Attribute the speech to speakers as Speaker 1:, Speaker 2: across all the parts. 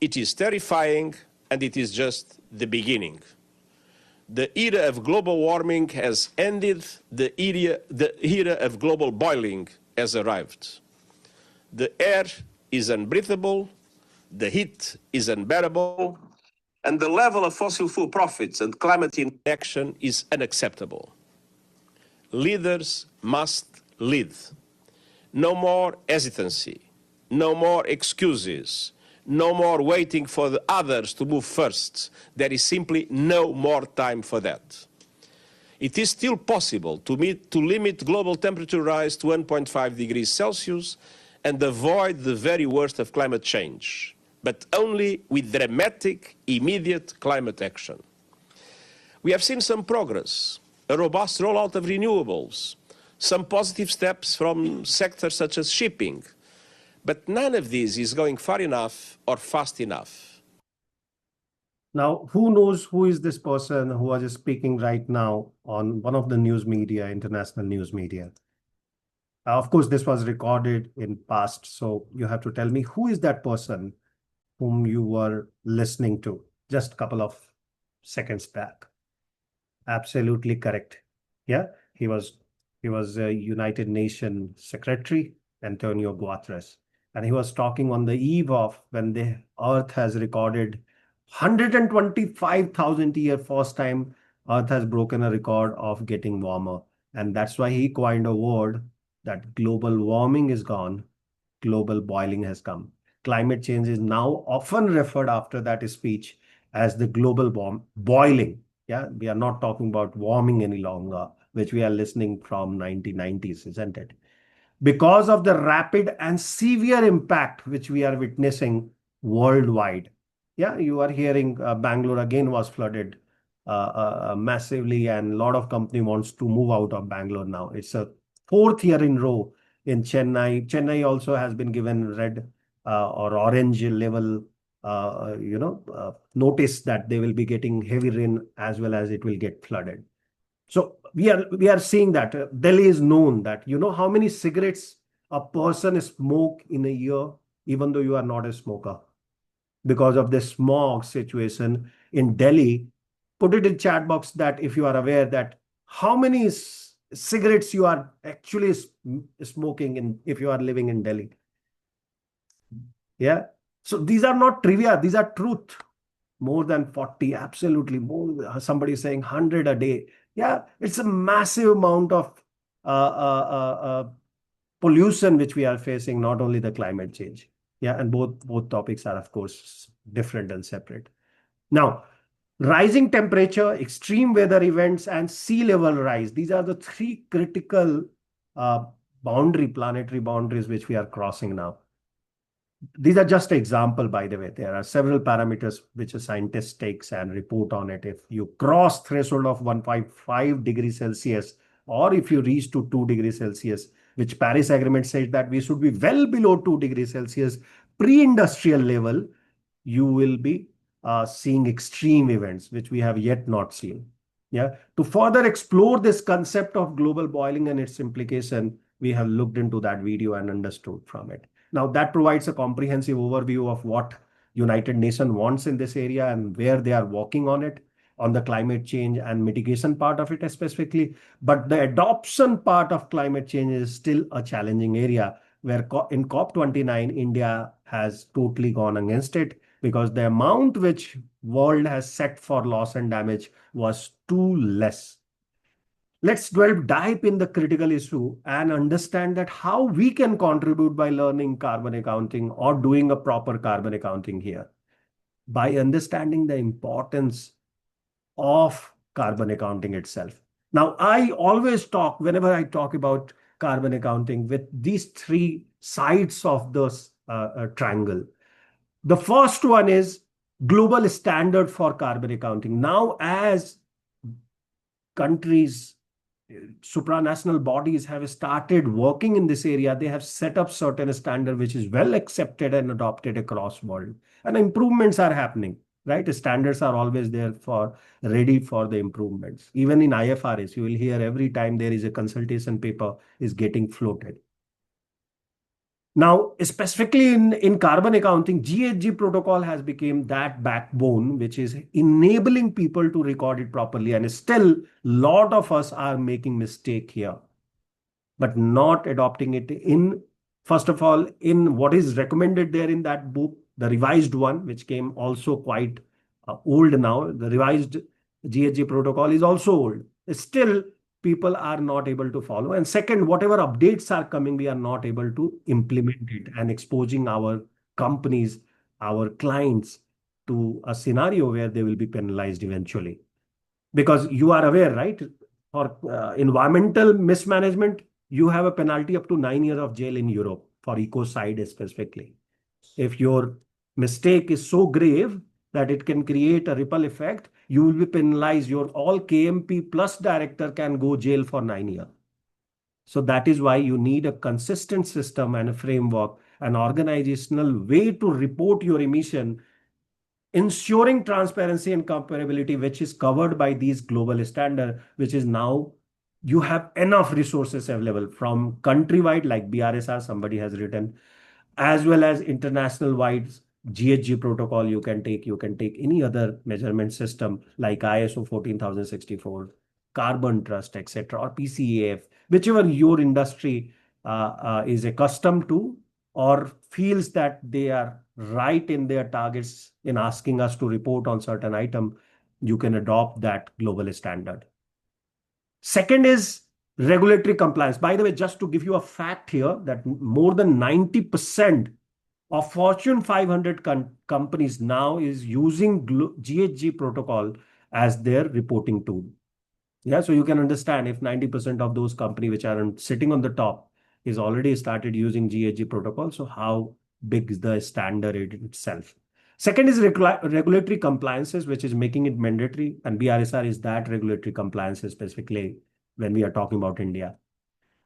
Speaker 1: It is terrifying, and it is just the beginning. The era of global warming has ended, the era of global boiling has arrived. The air is unbreathable, the heat is unbearable, and the level of fossil fuel profits and climate inaction is unacceptable. Leaders must lead. No more hesitancy, no more excuses, no more waiting for the others to move first. There is simply no more time for that. It is still possible to limit global temperature rise to 1.5 degrees Celsius and avoid the very worst of climate change, but only with dramatic, immediate climate action. We have seen some progress, a robust rollout of renewables, some positive steps from sectors such as shipping, but none of this is going far enough or fast enough.
Speaker 2: Now, who knows who is this person who was speaking right now on one of the news media, international news media? Of course, this was recorded in past, so you have to tell me who is that person whom you were listening to just a couple of seconds back. Absolutely correct. Yeah, he was a United Nations Secretary, Antonio Guterres, and he was talking on the eve of when the Earth has recorded 125,000 year first time Earth has broken a record of getting warmer, and that's why he coined a word that global warming is gone, global boiling has come. Climate change is now often referred after that speech as the global boiling. Yeah, we are not talking about warming any longer, which we are listening from 1990s, isn't it? Because of the rapid and severe impact which we are witnessing worldwide. Yeah, you are hearing Bangalore again was flooded massively, and a lot of company wants to move out of Bangalore now. It's a fourth year in row in Chennai. Chennai also has been given red or orange level notice that they will be getting heavy rain as well as it will get flooded. So we are seeing that Delhi is known that how many cigarettes a person smoke in a year, even though you are not a smoker, because of the smog situation in Delhi. Put it in chat box that if you are aware that how many cigarettes you are actually smoking if you are living in Delhi. Yeah. So these are not trivia. These are truth. More than 40, absolutely. More. Somebody is saying 100 a day. Yeah. It's a massive amount of pollution which we are facing, not only the climate change. Yeah. And both topics are, of course, different and separate. Now, rising temperature, extreme weather events, and sea level rise. These are the three critical planetary boundaries which we are crossing now. These are just an example, by the way. There are several parameters which a scientist takes and report on it. If you cross threshold of 1.5 degrees Celsius, or if you reach to 2 degrees Celsius, which Paris Agreement says that we should be well below 2 degrees Celsius pre-industrial level, you will be seeing extreme events, which we have yet not seen. Yeah. To further explore this concept of global boiling and its implication, we have looked into that video and understood from it. Now, that provides a comprehensive overview of what United Nations wants in this area and where they are working on it, on the climate change and mitigation part of it specifically. But the adoption part of climate change is still a challenging area, where in COP29, India has totally gone against it, because the amount which world has set for loss and damage was too less. Let's dive in the critical issue and understand that how we can contribute by learning carbon accounting or doing a proper carbon accounting here. By understanding the importance of carbon accounting itself. Now, I always talk, whenever I talk about carbon accounting, with these three sides of this triangle. The first one is global standard for carbon accounting. Now, as countries, supranational bodies have started working in this area, they have set up certain standard which is well accepted and adopted across world, and improvements are happening. Right? The standards are always there ready for the improvements. Even in IFRS, you will hear every time there is a consultation paper is getting floated. Now, specifically in carbon accounting, GHG protocol has become that backbone which is enabling people to record it properly. And still, lot of us are making mistake here, but not adopting it in, first of all, in what is recommended there in that book, the revised one, which came also quite old now. The revised GHG protocol is also old. Still, people are not able to follow. And second, whatever updates are coming, we are not able to implement it and exposing our companies, our clients to a scenario where they will be penalized eventually. Because you are aware, right? For environmental mismanagement, you have a penalty up to 9 years of jail in Europe for ecocide specifically. If your mistake is so grave that it can create a ripple effect, you will be penalized. Your all KMP plus director can go jail for 9 years. So that is why you need a consistent system and a framework, an organizational way to report your emission, ensuring transparency and comparability, which is covered by these global standards, which is now you have enough resources available from countrywide, like BRSR, somebody has written, as well as international wide GHG protocol. You can take any other measurement system like ISO 14064, Carbon Trust, etc., or PCAF, whichever your industry is accustomed to or feels that they are right in their targets in asking us to report on certain item. You can adopt that global standard. Second is regulatory compliance. By the way, just to give you a fact here, that more than 90% of Fortune 500 companies now is using GHG protocol as their reporting tool. Yeah, so you can understand if 90% of those companies which are sitting on the top is already started using GHG protocol, so how big is the standard itself. Second is regulatory compliances, which is making it mandatory, and BRSR is that regulatory compliances specifically when we are talking about India.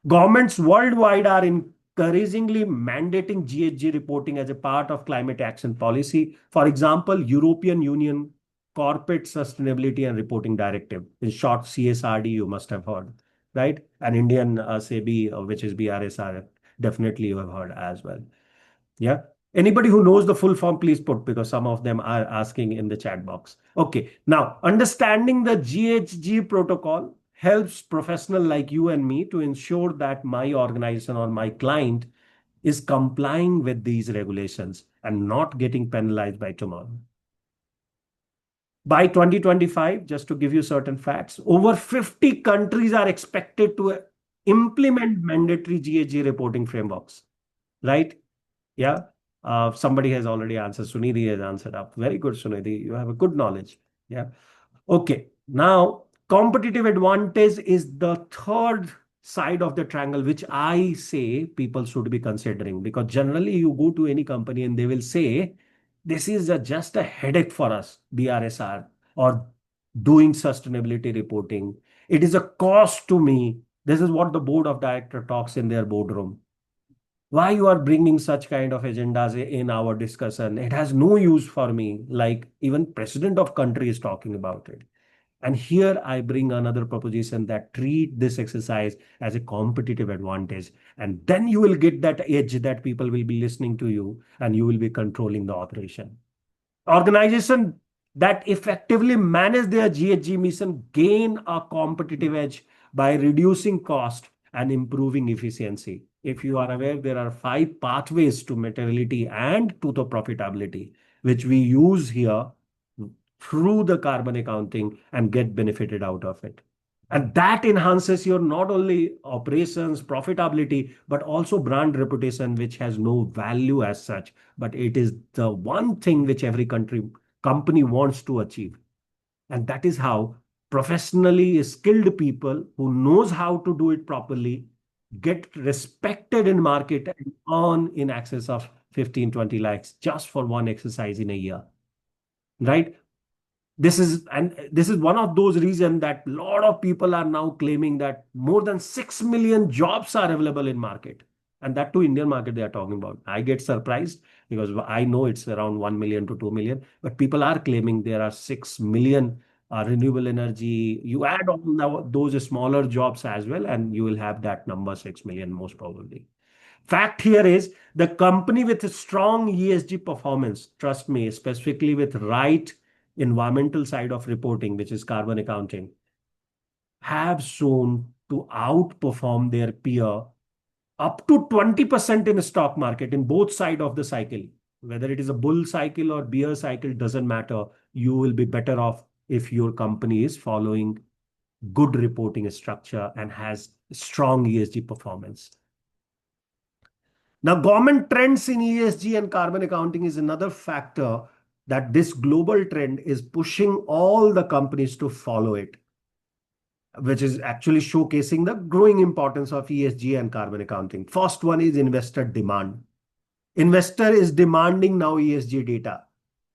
Speaker 2: Governments worldwide are encouragingly mandating GHG reporting as a part of climate action policy. For example, European Union Corporate Sustainability and Reporting Directive, in short CSRD, you must have heard, right? And Indian SEBI, which is BRSR, definitely you have heard as well. Yeah. Anybody who knows the full form, please put, because some of them are asking in the chat box. Okay. Now, understanding the GHG protocol helps professional like you and me to ensure that my organization or my client is complying with these regulations and not getting penalized by tomorrow. By 2025, just to give you certain facts, over 50 countries are expected to implement mandatory GHG reporting frameworks, right? Yeah. Somebody has already answered. Sunidhi has answered up. Very good, Sunidhi. You have a good knowledge. Yeah. Okay. Now, competitive advantage is the third side of the triangle, which I say people should be considering, because generally you go to any company and they will say, this is just a headache for us, BRSR, or doing sustainability reporting. It is a cost to me. This is what the board of director talks in their boardroom. Why you are bringing such kind of agendas in our discussion? It has no use for me. Like even president of country is talking about it. And here I bring another proposition that treat this exercise as a competitive advantage. And then you will get that edge that people will be listening to you and you will be controlling the operation. Organization that effectively manage their GHG mission gain a competitive edge by reducing cost and improving efficiency. If you are aware, there are 5 pathways to materiality and to the profitability, which we use here through the carbon accounting and get benefited out of it. And that enhances your not only operations, profitability, but also brand reputation, which has no value as such, but it is the one thing which every company wants to achieve. And that is how professionally skilled people who knows how to do it properly get respected in market and earn in excess of 15, 20 lakhs just for one exercise in a year. Right? This is one of those reasons that a lot of people are now claiming that more than 6 million jobs are available in market, and that too Indian market they are talking about. I get surprised because I know it's around 1 million to 2 million, but people are claiming there are 6 million renewable energy. You add all those smaller jobs as well and you will have that number 6 million most probably. Fact here is the company with a strong ESG performance, trust me, specifically with right environmental side of reporting, which is carbon accounting, have shown to outperform their peer up to 20% in a stock market in both side of the cycle. Whether it is a bull cycle or bear cycle, doesn't matter. You will be better off if your company is following good reporting structure and has strong ESG performance. Now, government trends in ESG and carbon accounting is another factor that this global trend is pushing all the companies to follow it, which is actually showcasing the growing importance of ESG and carbon accounting. First one is investor demand. Investor is demanding now ESG data.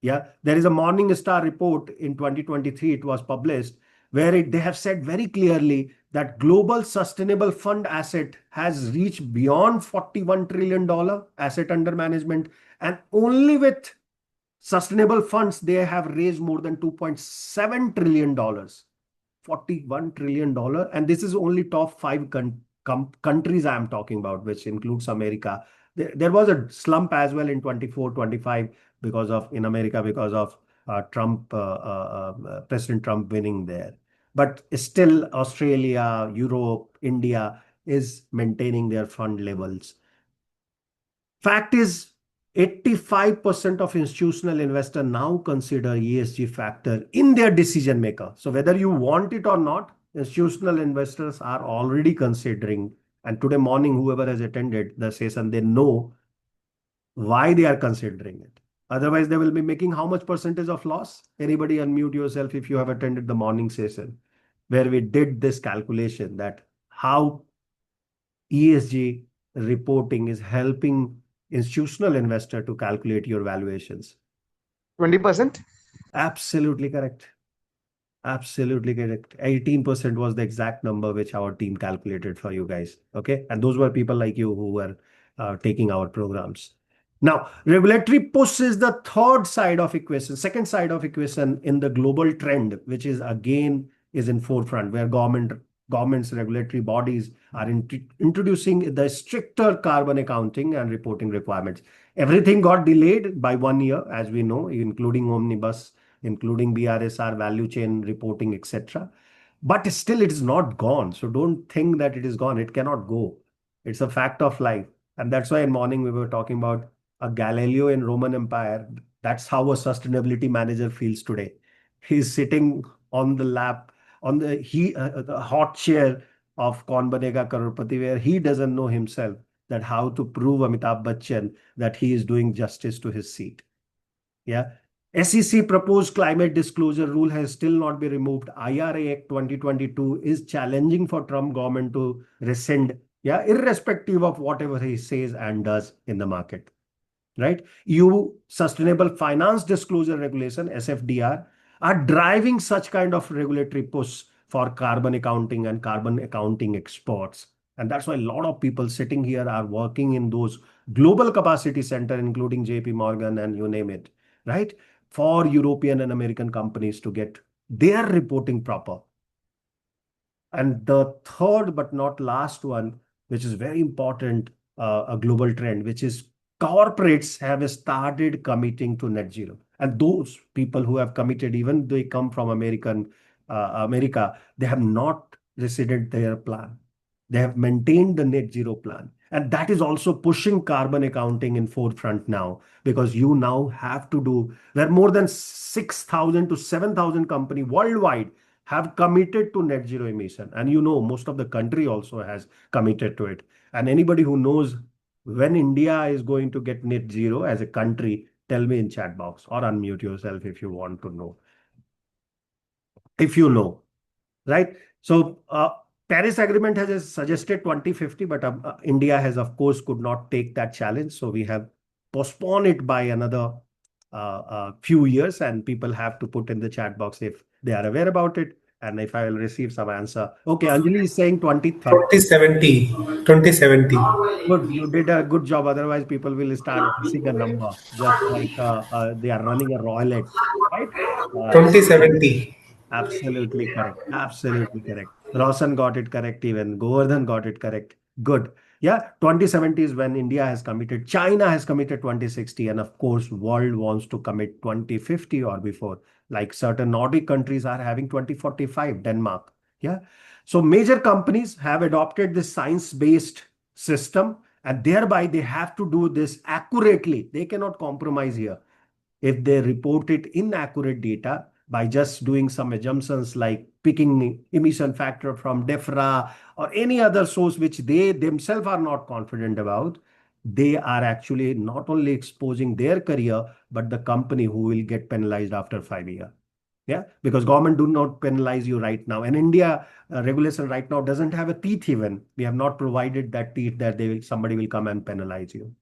Speaker 2: Yeah, there is a Morningstar report in 2023, it was published, where they have said very clearly that global sustainable fund asset has reached beyond $41 trillion asset under management. And only with sustainable funds, they have raised more than $2.7 trillion. $41 trillion. And this is only top five countries I'm talking about, which includes America. There was a slump as well in 24, 25 because of in America because of President Trump winning there. But still, Australia, Europe, India is maintaining their fund levels. Fact is, 85% of institutional investors now consider ESG factor in their decision maker. So whether you want it or not, institutional investors are already considering. And today morning, whoever has attended the session, they know why they are considering it. Otherwise, they will be making how much percentage of loss? Anybody unmute yourself if you have attended the morning session, where we did this calculation that how ESG reporting is helping institutional investor to calculate your valuations.
Speaker 3: 20%?
Speaker 2: Absolutely correct. Absolutely correct. 18% was the exact number which our team calculated for you guys. Okay. And those were people like you who were taking our programs. Now, regulatory push is the third side of equation, second side of equation in the global trend, which is again is in forefront, where governments, regulatory bodies are introducing the stricter carbon accounting and reporting requirements. Everything got delayed by 1 year, as we know, including omnibus, including BRSR, value chain reporting, etc. But still, it is not gone. So don't think that it is gone. It cannot go. It's a fact of life. And that's why in morning we were talking about a Galileo in Roman Empire. That's how a sustainability manager feels today. He's sitting on the lap, on the hot chair of Kaun Banega Crorepati, where he doesn't know himself that how to prove Amitabh Bachchan that he is doing justice to his seat. Yeah. SEC proposed climate disclosure rule has still not been removed. IRA Act 2022 is challenging for Trump government to rescind, yeah, irrespective of whatever he says and does in the market. Right? EU Sustainable Finance Disclosure Regulation, SFDR, are driving such kind of regulatory push for carbon accounting and carbon accounting experts. And that's why a lot of people sitting here are working in those global capacity center, including JP Morgan and you name it, right? For European and American companies to get their reporting proper. And the third but not last one, which is very important, a global trend, which is corporates have started committing to net zero. And those people who have committed, even they come from America, they have not rescinded their plan. They have maintained the net zero plan. And that is also pushing carbon accounting in forefront now, because you now have to do, there are more than 6,000 to 7,000 companies worldwide have committed to net zero emission. And you know, most of the country also has committed to it. And anybody who knows when India is going to get net zero as a country, tell me in chat box or unmute yourself if you want to know. If you know, right? So Paris Agreement has suggested 2050, but India has, of course, could not take that challenge. So we have postponed it by another few years, and people have to put in the chat box if they are aware about it. And if I will receive some answer. Okay, Anjali is saying
Speaker 4: 2030. 2070.
Speaker 2: Good, you did a good job. Otherwise, people will start guessing a number, just like they are running a roulette, right?
Speaker 4: 2070.
Speaker 2: Absolutely correct. Absolutely correct. Roshan got it correct even. Govardhan got it correct. Good. Yeah, 2070 is when India has committed, China has committed 2060, and of course, world wants to commit 2050 or before. Like certain Nordic countries are having 2045, Denmark. Yeah. So major companies have adopted this science-based system, and thereby they have to do this accurately. They cannot compromise here. If they reported inaccurate data by just doing some assumptions like picking emission factor from DEFRA or any other source which they themselves are not confident about, they are actually not only exposing their career, but the company who will get penalized after 5 years. Yeah, because government do not penalize you right now. And India regulation right now doesn't have a teeth even. We have not provided that teeth that somebody will come and penalize you.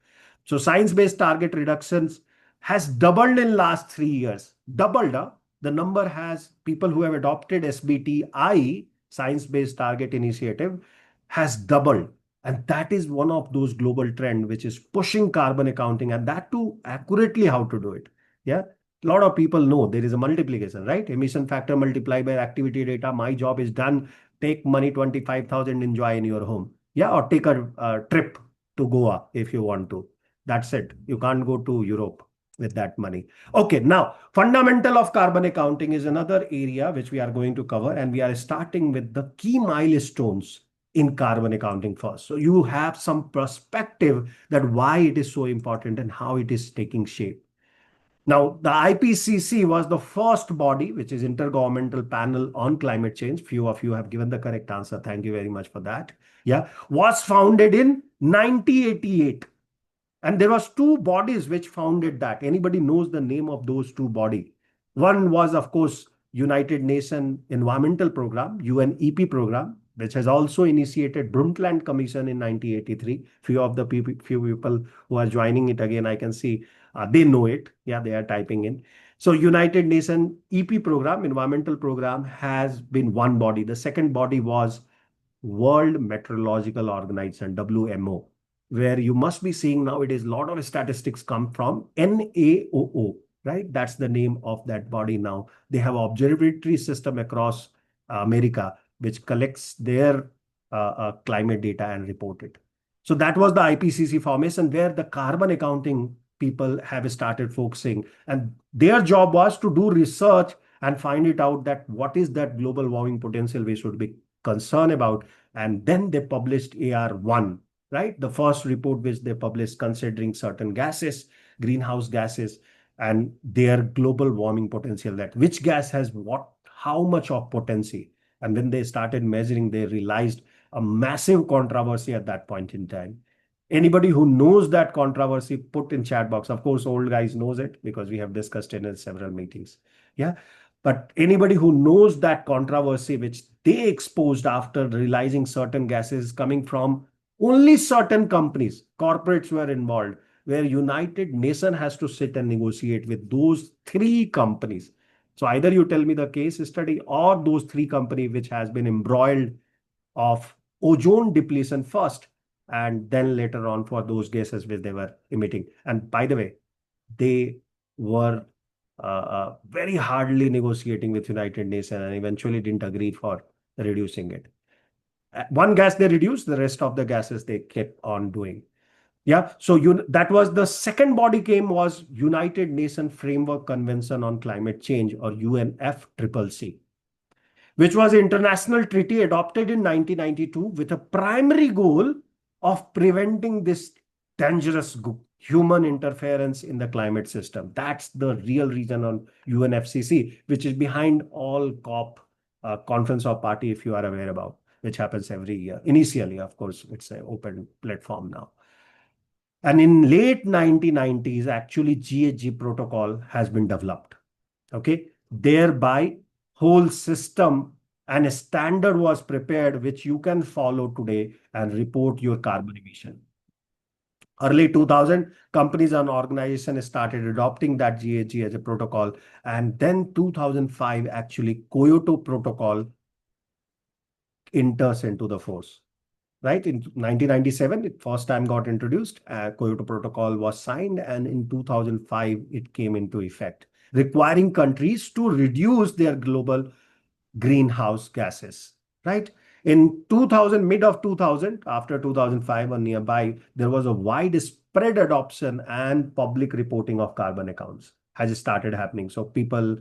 Speaker 2: So science-based target reductions has doubled in last 3 years. Doubled. The number has people who have adopted SBTI, science-based target initiative, has doubled. And that is one of those global trend which is pushing carbon accounting, and that too accurately how to do it. Yeah. A lot of people know there is a multiplication, right? Emission factor multiplied by activity data. My job is done. Take money 25,000, enjoy in your home. Yeah. Or take a trip to Goa if you want to. That's it. You can't go to Europe with that money. Okay, now fundamental of carbon accounting is another area which we are going to cover, and we are starting with the key milestones in carbon accounting first. So you have some perspective that why it is so important and how it is taking shape. Now, the IPCC was the first body, which is Intergovernmental Panel on Climate Change. Few of you have given the correct answer. Thank you very much for that. Yeah, was founded in 1988. And there was two bodies which founded that. Anybody knows the name of those two body? One was, of course, United Nations Environmental Program, UNEP program, which has also initiated Brundtland Commission in 1983. Few people who are joining it again, I can see they know it. Yeah, they are typing in. So United Nations EP program, environmental program, has been one body. The second body was World Meteorological Organization, WMO, where you must be seeing nowadays a lot of statistics come from NAOO, right? That's the name of that body now. They have observatory system across America, which collects their climate data and report it. So that was the IPCC formation where the carbon accounting people have started focusing, and their job was to do research and find it out that what is that global warming potential we should be concerned about. And then they published AR1, right? The first report which they published considering certain gases, greenhouse gases, and their global warming potential, that which gas has what, how much of potency. And when they started measuring, they realized a massive controversy at that point in time. Anybody who knows that controversy, put in chat box. Of course, old guys knows it because we have discussed it in several meetings. Yeah. But anybody who knows that controversy, which they exposed after realizing certain gases coming from only certain companies, corporates were involved, where United Nations has to sit and negotiate with those three companies. So either you tell me the case study or those three companies which has been embroiled of ozone depletion first, and then later on for those gases which they were emitting. And by the way, they were very hardly negotiating with United Nations and eventually didn't agree for reducing it. One gas they reduced, the rest of the gases they kept on doing. Yeah, so that was the second body came was United Nations Framework Convention on Climate Change, or UNFCCC, which was an international treaty adopted in 1992 with a primary goal of preventing this dangerous human interference in the climate system. That's the real reason on UNFCCC, which is behind all COP, Conference of Party, if you are aware about, which happens every year. Initially, of course, it's an open platform now. And in late 1990s, actually GHG protocol has been developed. Okay, thereby whole system and a standard was prepared which you can follow today and report your carbon emission. Early 2000, companies and organizations started adopting that GHG as a protocol. And then 2005, actually Kyoto Protocol enters into the force. Right, in 1997, it first time got introduced. Kyoto Protocol was signed, and in 2005, it came into effect, requiring countries to reduce their global greenhouse gases. Right, In 2000, mid of 2000, after 2005 or nearby, there was a widespread adoption and public reporting of carbon accounts has started happening. So people,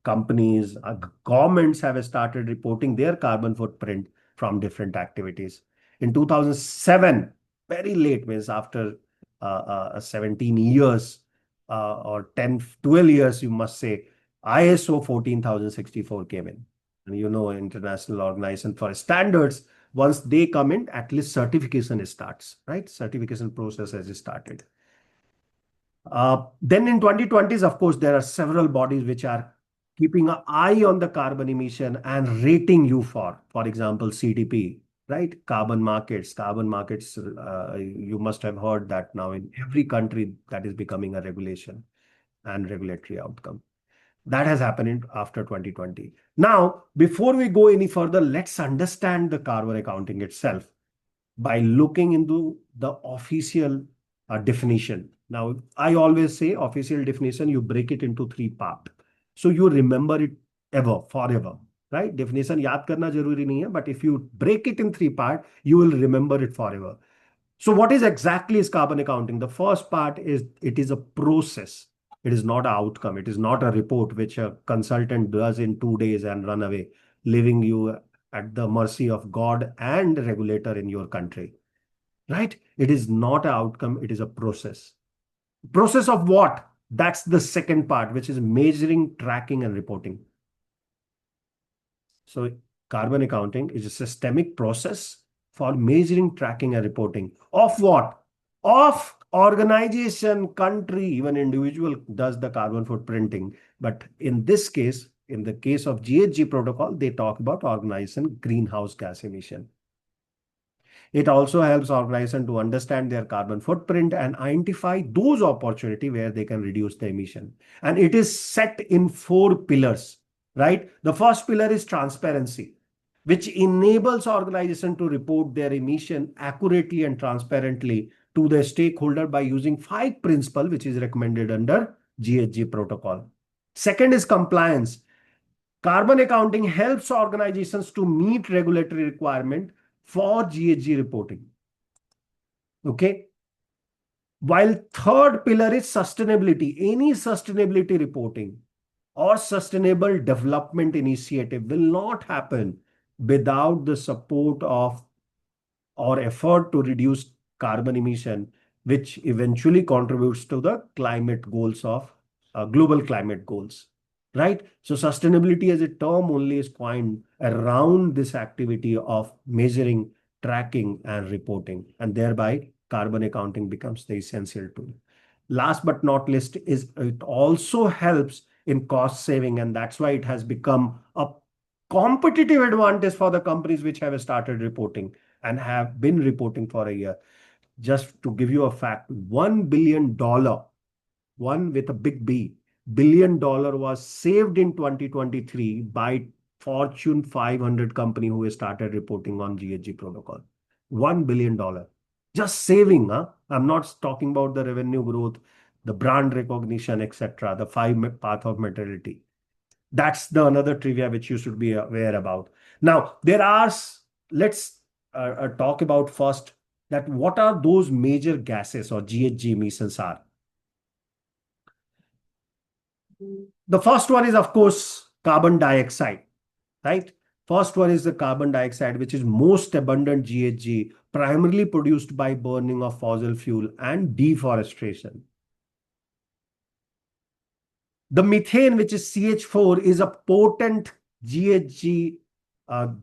Speaker 2: companies, governments have started reporting their carbon footprint from different activities. In 2007, very late, means after 17 years or 10, 12 years, you must say, ISO 14064 came in. And International Organization for Standards, once they come in, at least certification starts, right? Certification process has started. Then in 2020s, of course, there are several bodies which are keeping an eye on the carbon emission and rating you for example, CDP, right? Carbon markets, you must have heard that now in every country that is becoming a regulation and regulatory outcome. That has happened after 2020. Now, before we go any further, let's understand the carbon accounting itself by looking into the official definition. Now, I always say official definition, you break it into three parts. So you remember it forever, right? Definition yaad karna zaruri nahi hai, but if you break it in three parts, you will remember it forever. So what is exactly is carbon accounting? The first part is it is a process. It is not an outcome. It is not a report which a consultant does in 2 days and run away, leaving you at the mercy of God and regulator in your country, right? It is not an outcome. It is a process. Process of what? That's the second part, which is measuring, tracking, and reporting. So carbon accounting is a systemic process for measuring, tracking, and reporting of what? Of organization, country, even individual does the carbon footprinting. But in this case, in the case of GHG protocol, they talk about organization greenhouse gas emission. It also helps organization to understand their carbon footprint and identify those opportunities where they can reduce the emission. And it is set in 4 pillars, right? The first pillar is transparency, which enables organization to report their emission accurately and transparently to the stakeholder by using 5 principles, which is recommended under GHG protocol. Second is compliance. Carbon accounting helps organizations to meet regulatory requirement for GHG reporting. Okay. While third pillar is sustainability. Any sustainability reporting or sustainable development initiative will not happen without the support of or effort to reduce carbon emission, which eventually contributes to the climate goals of global climate goals, right? So sustainability as a term only is coined around this activity of measuring, tracking, and reporting, and thereby carbon accounting becomes the essential tool. Last but not least is it also helps in cost saving, and that's why it has become a competitive advantage for the companies which have started reporting and have been reporting for a year. Just to give you a fact, $1 billion, one with a big B, $1 billion was saved in 2023 by Fortune 500 company who started reporting on GHG protocol. $1 billion. Just saving, huh? I'm not talking about the revenue growth, the brand recognition, etc., the 5 path of materiality. That's the another trivia which you should be aware about. Now, let's talk about first that what are those major gases or GHG emissions are. The first one is, of course, carbon dioxide, right? First one is the carbon dioxide, which is most abundant GHG, primarily produced by burning of fossil fuel and deforestation. The methane, which is CH4, is a potent GHG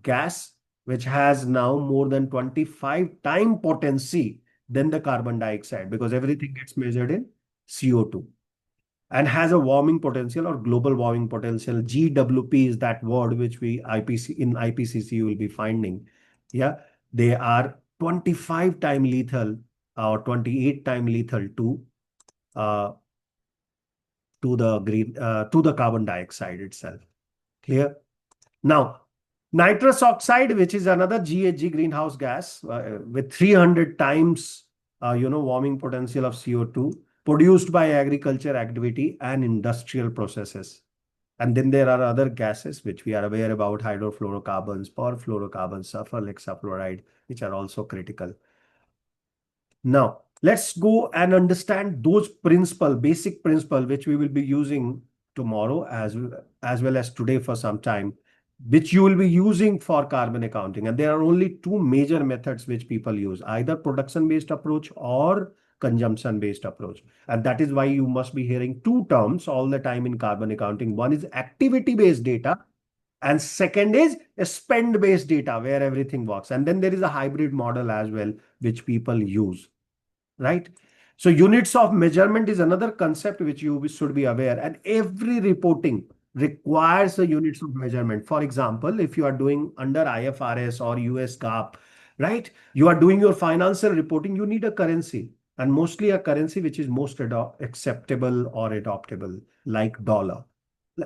Speaker 2: gas, which has now more than 25 times potency than the carbon dioxide, because everything gets measured in CO2 and has a warming potential or global warming potential. GWP is that word which we in IPCC will be finding. Yeah, they are 25 times lethal or 28 times lethal to the carbon dioxide itself. Clear? Now, nitrous oxide, which is another GHG greenhouse gas with 300 times warming potential of CO2, produced by agriculture activity and industrial processes. And then there are other gases which we are aware about, hydrofluorocarbons, perfluorocarbons, sulfur hexafluoride, which are also critical. Now, let's go and understand those basic principle, which we will be using tomorrow as well as today for some time, which you will be using for carbon accounting. And there are only two major methods which people use, either production-based approach or consumption-based approach. And that is why you must be hearing two terms all the time in carbon accounting. One is activity-based data, and second is a spend-based data where everything works. And then there is a hybrid model as well, which people use. Right? So units of measurement is another concept which you should be aware, and every reporting requires the units of measurement. For example, if you are doing under IFRS or US GAAP, right? You are doing your financial reporting, you need a currency, and mostly a currency which is most acceptable or adoptable, like dollar.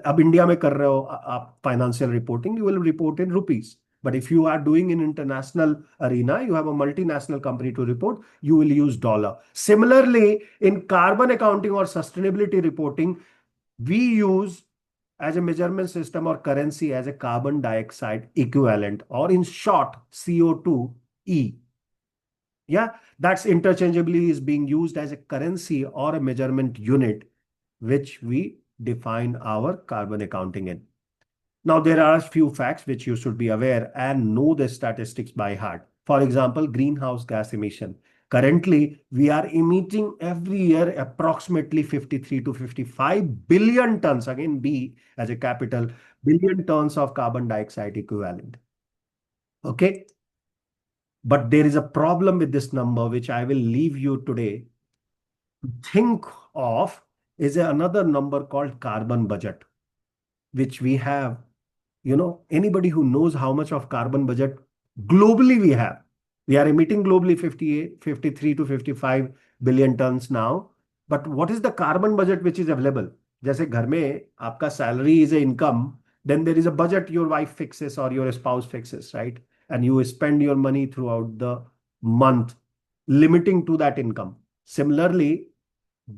Speaker 2: अब India में कर रहे हो आप financial reporting, you will report in rupees. But if you are doing in international arena, you have a multinational company to report, you will use dollar. Similarly, in carbon accounting or sustainability reporting, we use as a measurement system or currency as a carbon dioxide equivalent, or in short, CO2e. Yeah, that's interchangeably is being used as a currency or a measurement unit, which we define our carbon accounting in. Now, there are a few facts which you should be aware and know the statistics by heart. For example, greenhouse gas emission. Currently, we are emitting every year approximately 53 to 55 billion tons, again, B as a capital, billion tons of carbon dioxide equivalent. Okay. But there is a problem with this number, which I will leave you today to think of, is another number called carbon budget, which we have. Anybody who knows how much of carbon budget globally we have, we are emitting globally 58, 53 to 55 billion tons now. But what is the carbon budget which is available? जैसे घर में आपका salary is a income, then there is a budget your wife fixes or your spouse fixes, right? And you spend your money throughout the month, limiting to that income. Similarly,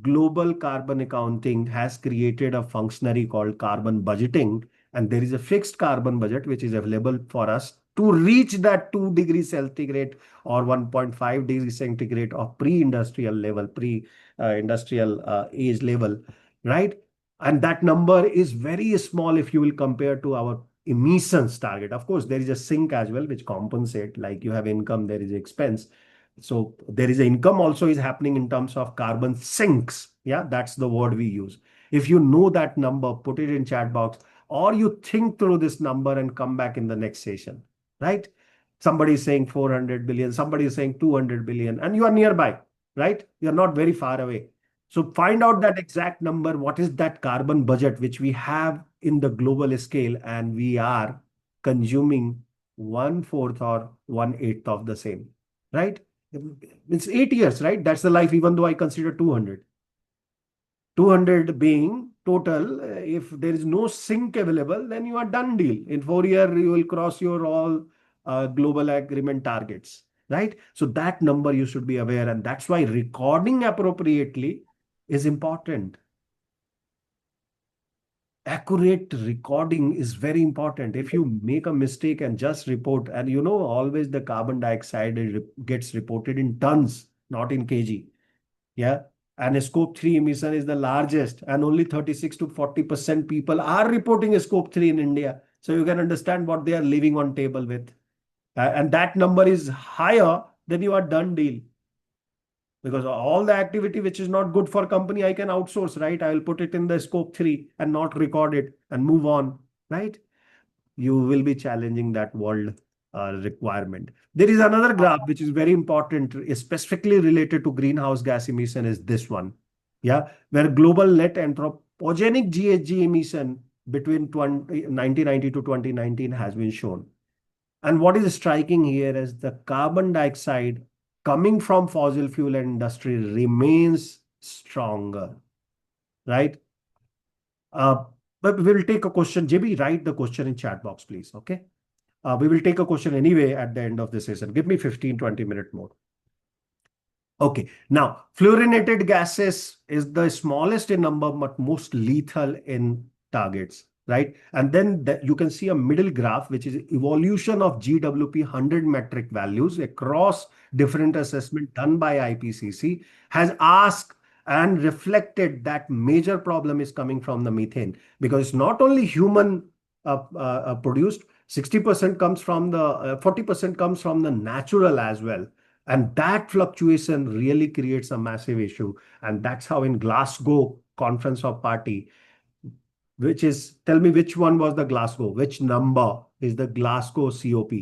Speaker 2: global carbon accounting has created a functionary called carbon budgeting, and there is a fixed carbon budget which is available for us to reach that 2 degrees centigrade or 1.5 degrees centigrade of pre-industrial level, pre-industrial age level, right? And that number is very small if you will compare to our emissions target. Of course, there is a sink as well which compensate, like you have income, there is expense. So there is an income also is happening in terms of carbon sinks. Yeah, that's the word we use. If you know that number, put it in chat box, or you think through this number and come back in the next session, right? Somebody is saying 400 billion, somebody is saying 200 billion, and you are nearby, right? You're not very far away. So find out that exact number. What is that carbon budget which we have in the global scale, and we are consuming 1/4 or 1/8 of the same, right? It's 8 years, right? That's the life, even though I consider 200. 200 being total. If there is no sink available, then you are done deal. In 4 years, you will cross your all global agreement targets, right? So that number you should be aware. And that's why recording appropriately is important. Accurate recording is very important. If you make a mistake and just report, and always the carbon dioxide gets reported in tons, not in kg. Yeah. And scope 3 emission is the largest, and only 36 to 40% people are reporting scope 3 in India. So you can understand what they are living on table with. And that number is higher, then you are done deal. Because all the activity which is not good for company, I can outsource, right? I will put it in the scope 3 and not record it and move on, right? You will be challenging that world requirement. There is another graph which is very important, specifically related to greenhouse gas emission, is this one. Yeah, where global net anthropogenic GHG emission between 1990 to 2019 has been shown. And what is striking here is the carbon dioxide coming from fossil fuel and industry remains stronger, right? But we will take a question. JB, write the question in chat box, please. Okay. We will take a question anyway at the end of the session. Give me 15-20 minutes more. Okay. Now, fluorinated gases is the smallest in number, but most lethal in targets. right? And then you can see a middle graph, which is evolution of GWP 100 metric values across different assessment done by IPCC, has asked and reflected that major problem is coming from the methane, because it's not only human produced, 60% comes from the 40% comes from the natural as well. And that fluctuation really creates a massive issue. And that's how in Glasgow Conference of Party, which is, tell me which one was the Glasgow, which number is the Glasgow COP,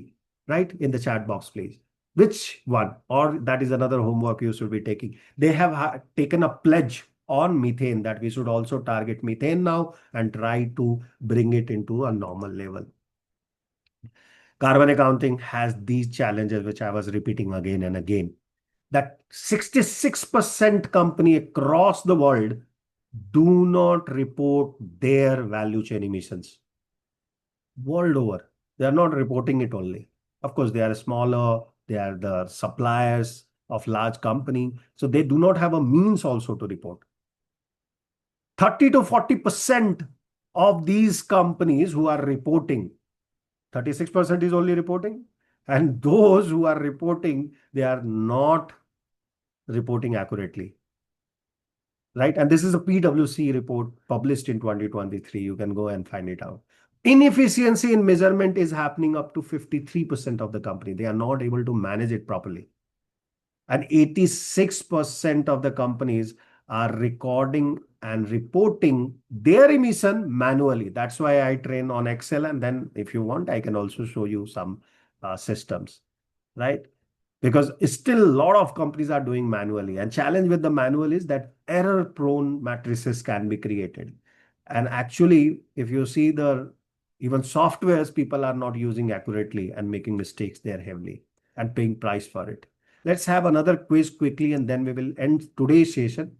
Speaker 2: right? In the chat box, please. Which one? Or that is another homework you should be taking. They have taken a pledge on methane that we should also target methane now and try to bring it into a normal level. Carbon accounting has these challenges, which I was repeating again and again, that 66% company across the world do not report their value chain emissions. World over, they are not reporting it only. Of course, they are smaller, they are the suppliers of large company, so they do not have a means also to report. 30 to 40% of these companies who are reporting, 36% is only reporting, and those who are reporting, they are not reporting accurately, right? And this is a PwC report published in 2023. You can go and find it out. Inefficiency in measurement is happening up to 53% of the company. They are not able to manage it properly. And 86% of the companies are recording and reporting their emission manually. That's why I train on Excel. And then if you want, I can also show you some systems, right? Because still a lot of companies are doing manually. And challenge with the manual is that error-prone matrices can be created. And actually, if you see even softwares, people are not using accurately and making mistakes there heavily and paying price for it. Let's have another quiz quickly, and then we will end today's session,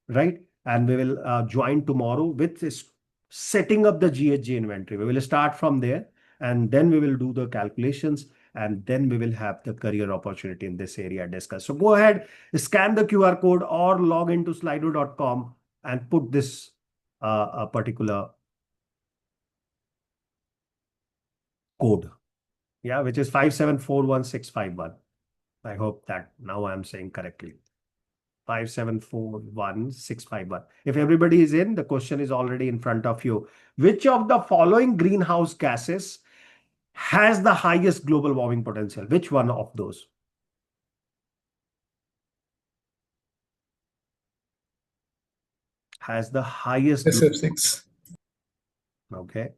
Speaker 2: right? And we will join tomorrow with this setting up the GHG inventory. We will start from there, and then we will do the calculations, and then we will have the career opportunity in this area discussed. So go ahead, scan the QR code or log into slido.com and put this particular code, yeah, which is 5741651. I hope that now I'm saying correctly. 5741651. If everybody is in, the question is already in front of you. Which of the following greenhouse gases has the highest global warming potential? Which one of those? Has the highest?
Speaker 4: SF6.
Speaker 2: Okay.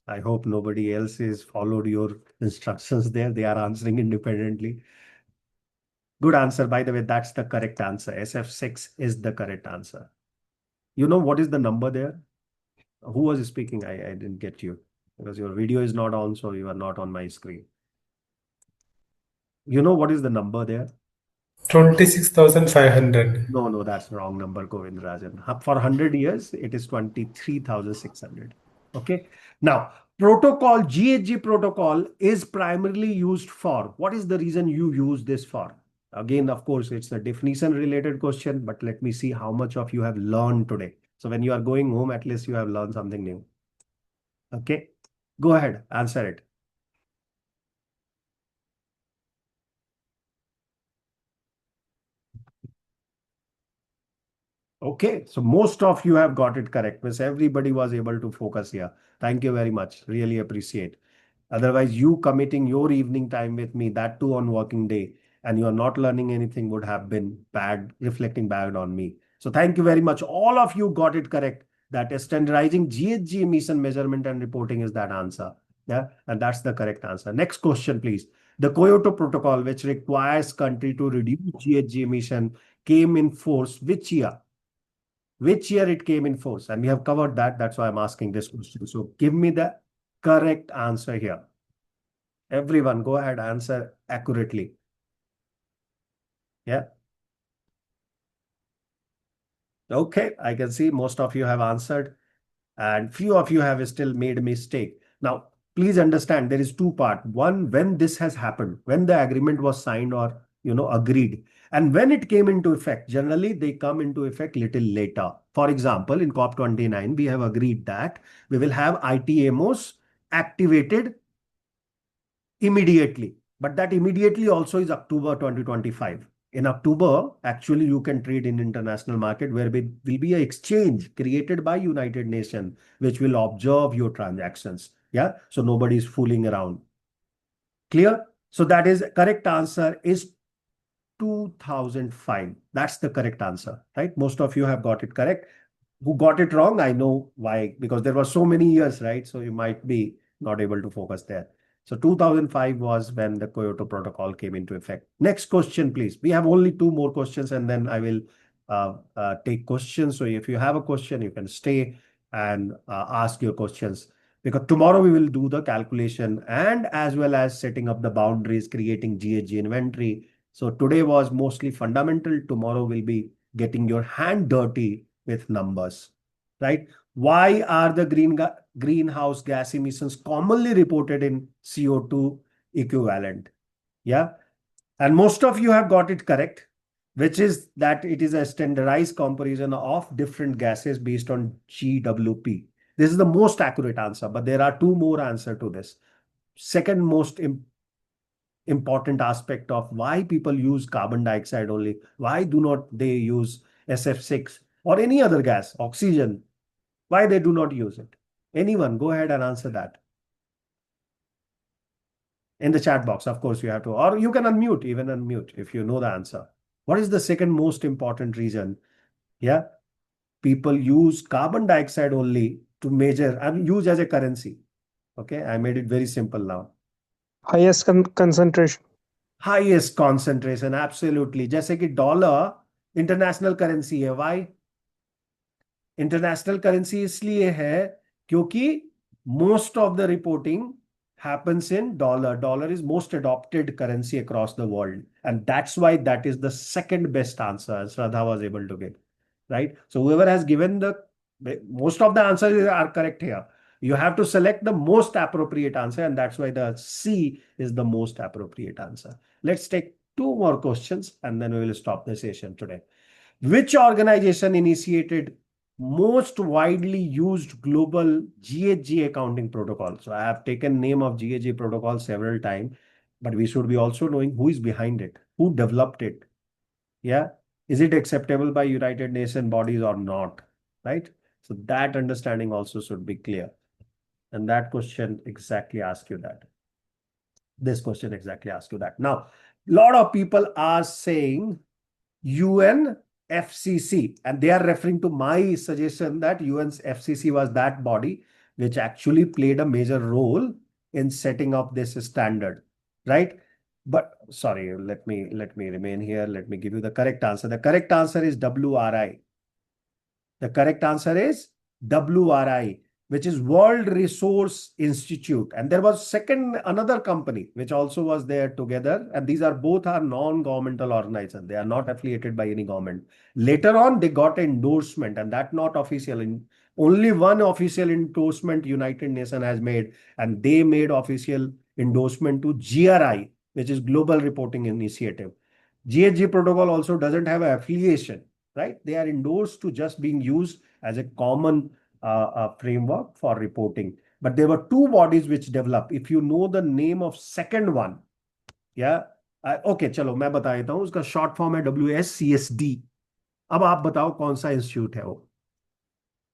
Speaker 2: I hope nobody else has followed your instructions there. They are answering independently. Good answer. By the way, that's the correct answer. SF6 is the correct answer. You know what is the number there? Who was speaking? I didn't get you because your video is not on, so you are not on my screen. You know what is the number there?
Speaker 4: 26,500.
Speaker 2: No, that's the wrong number, Govindrajan. For 100 years, it is 23,600. Okay. Now, protocol, GHG protocol is primarily used for, what is the reason you use this for? Again, of course, it's a definition related question, but let me see how much of you have learned today. So when you are going home, at least you have learned something new. Okay. Go ahead, answer it. Okay, so most of you have got it correct. Miss, everybody was able to focus here. Thank you very much. Really appreciate. Otherwise, you committing your evening time with me, that too on working day, and you are not learning anything would have been bad, reflecting bad on me. So thank you very much. All of you got it correct. That is standardizing GHG emission measurement and reporting is that answer. Yeah, and that's the correct answer. Next question, please. The Kyoto Protocol, which requires country to reduce GHG emission, came in force which year? Which year it came in force? And we have covered that. That's why I'm asking this question. So give me the correct answer here. Everyone, go ahead, answer accurately. Yeah. Okay, I can see most of you have answered and few of you have still made a mistake. Now, please understand there is two parts. One, when this has happened, when the agreement was signed or agreed. And when it came into effect, generally they come into effect little later. For example, in COP29, we have agreed that we will have ITMOs activated immediately. But that immediately also is October 2025. In October, actually, you can trade in international market where will be an exchange created by United Nations, which will observe your transactions. Yeah. So nobody is fooling around. Clear? So that is correct answer is 2005. That's the correct answer, right? Most of you have got it correct. Who got it wrong? I know why, because there were so many years, right? So you might be not able to focus there. So 2005 was when the Kyoto Protocol came into effect. Next question, please. We have only two more questions and then I will take questions. So if you have a question, you can stay and ask your questions. Because tomorrow we will do the calculation and as well as setting up the boundaries, creating GHG inventory. So today was mostly fundamental. Tomorrow will be getting your hand dirty with numbers, right? Why are the greenhouse gas emissions commonly reported in CO2 equivalent? Yeah. And most of you have got it correct, which is that it is a standardized comparison of different gases based on GWP. This is the most accurate answer, but there are two more answers to this. Second most important aspect of why people use carbon dioxide only. Why do not they use SF6 or any other gas, oxygen? Why they do not use it? Anyone, go ahead and answer that. In the chat box, of course, you have to, or you can unmute, even unmute if you know the answer. What is the second most important reason? Yeah, people use carbon dioxide only to measure and use as a currency. Okay, I made it very simple now.
Speaker 3: Highest concentration.
Speaker 2: Highest concentration, absolutely. जैसे कि dollar international currency है. Why? International currency इसलिए है क्योंकि most of the reporting happens in dollar. Dollar is most adopted currency across the world. And that's why that is the second best answer Shraddha was able to give. Right? So whoever has given most of the answers are correct here. You have to select the most appropriate answer, and that's why the C is the most appropriate answer. Let's take two more questions, and then we will stop the session today. Which organization initiated most widely used global GHG accounting protocol? So I have taken name of GHG protocol several times, but we should be also knowing who is behind it, who developed it. Yeah. Is it acceptable by United Nations bodies or not? Right? So that understanding also should be clear. And that question exactly asks you that. This question exactly asks you that. Now, a lot of people are saying UNFCCC, and they are referring to my suggestion that UNFCCC was that body which actually played a major role in setting up this standard, right? But sorry, let me remain here. Let me give you the correct answer. The correct answer is WRI. The correct answer is WRI, which is World Resource Institute. And there was another company which also was there together. And these are both are non-governmental organizations. They are not affiliated by any government. Later on, they got endorsement, and that not official. Only one official endorsement United Nations has made, and they made official endorsement to GRI, which is Global Reporting Initiative. GHG protocol also doesn't have an affiliation, right? They are endorsed to just being used as a common framework for reporting. But there were two bodies which developed. If you know the name of second one, yeah, okay, चलो मैं बता देता हूँ. उसका short form है WSCSD. अब आप बताओ कौन सा इंस्टीट्यूट है वो?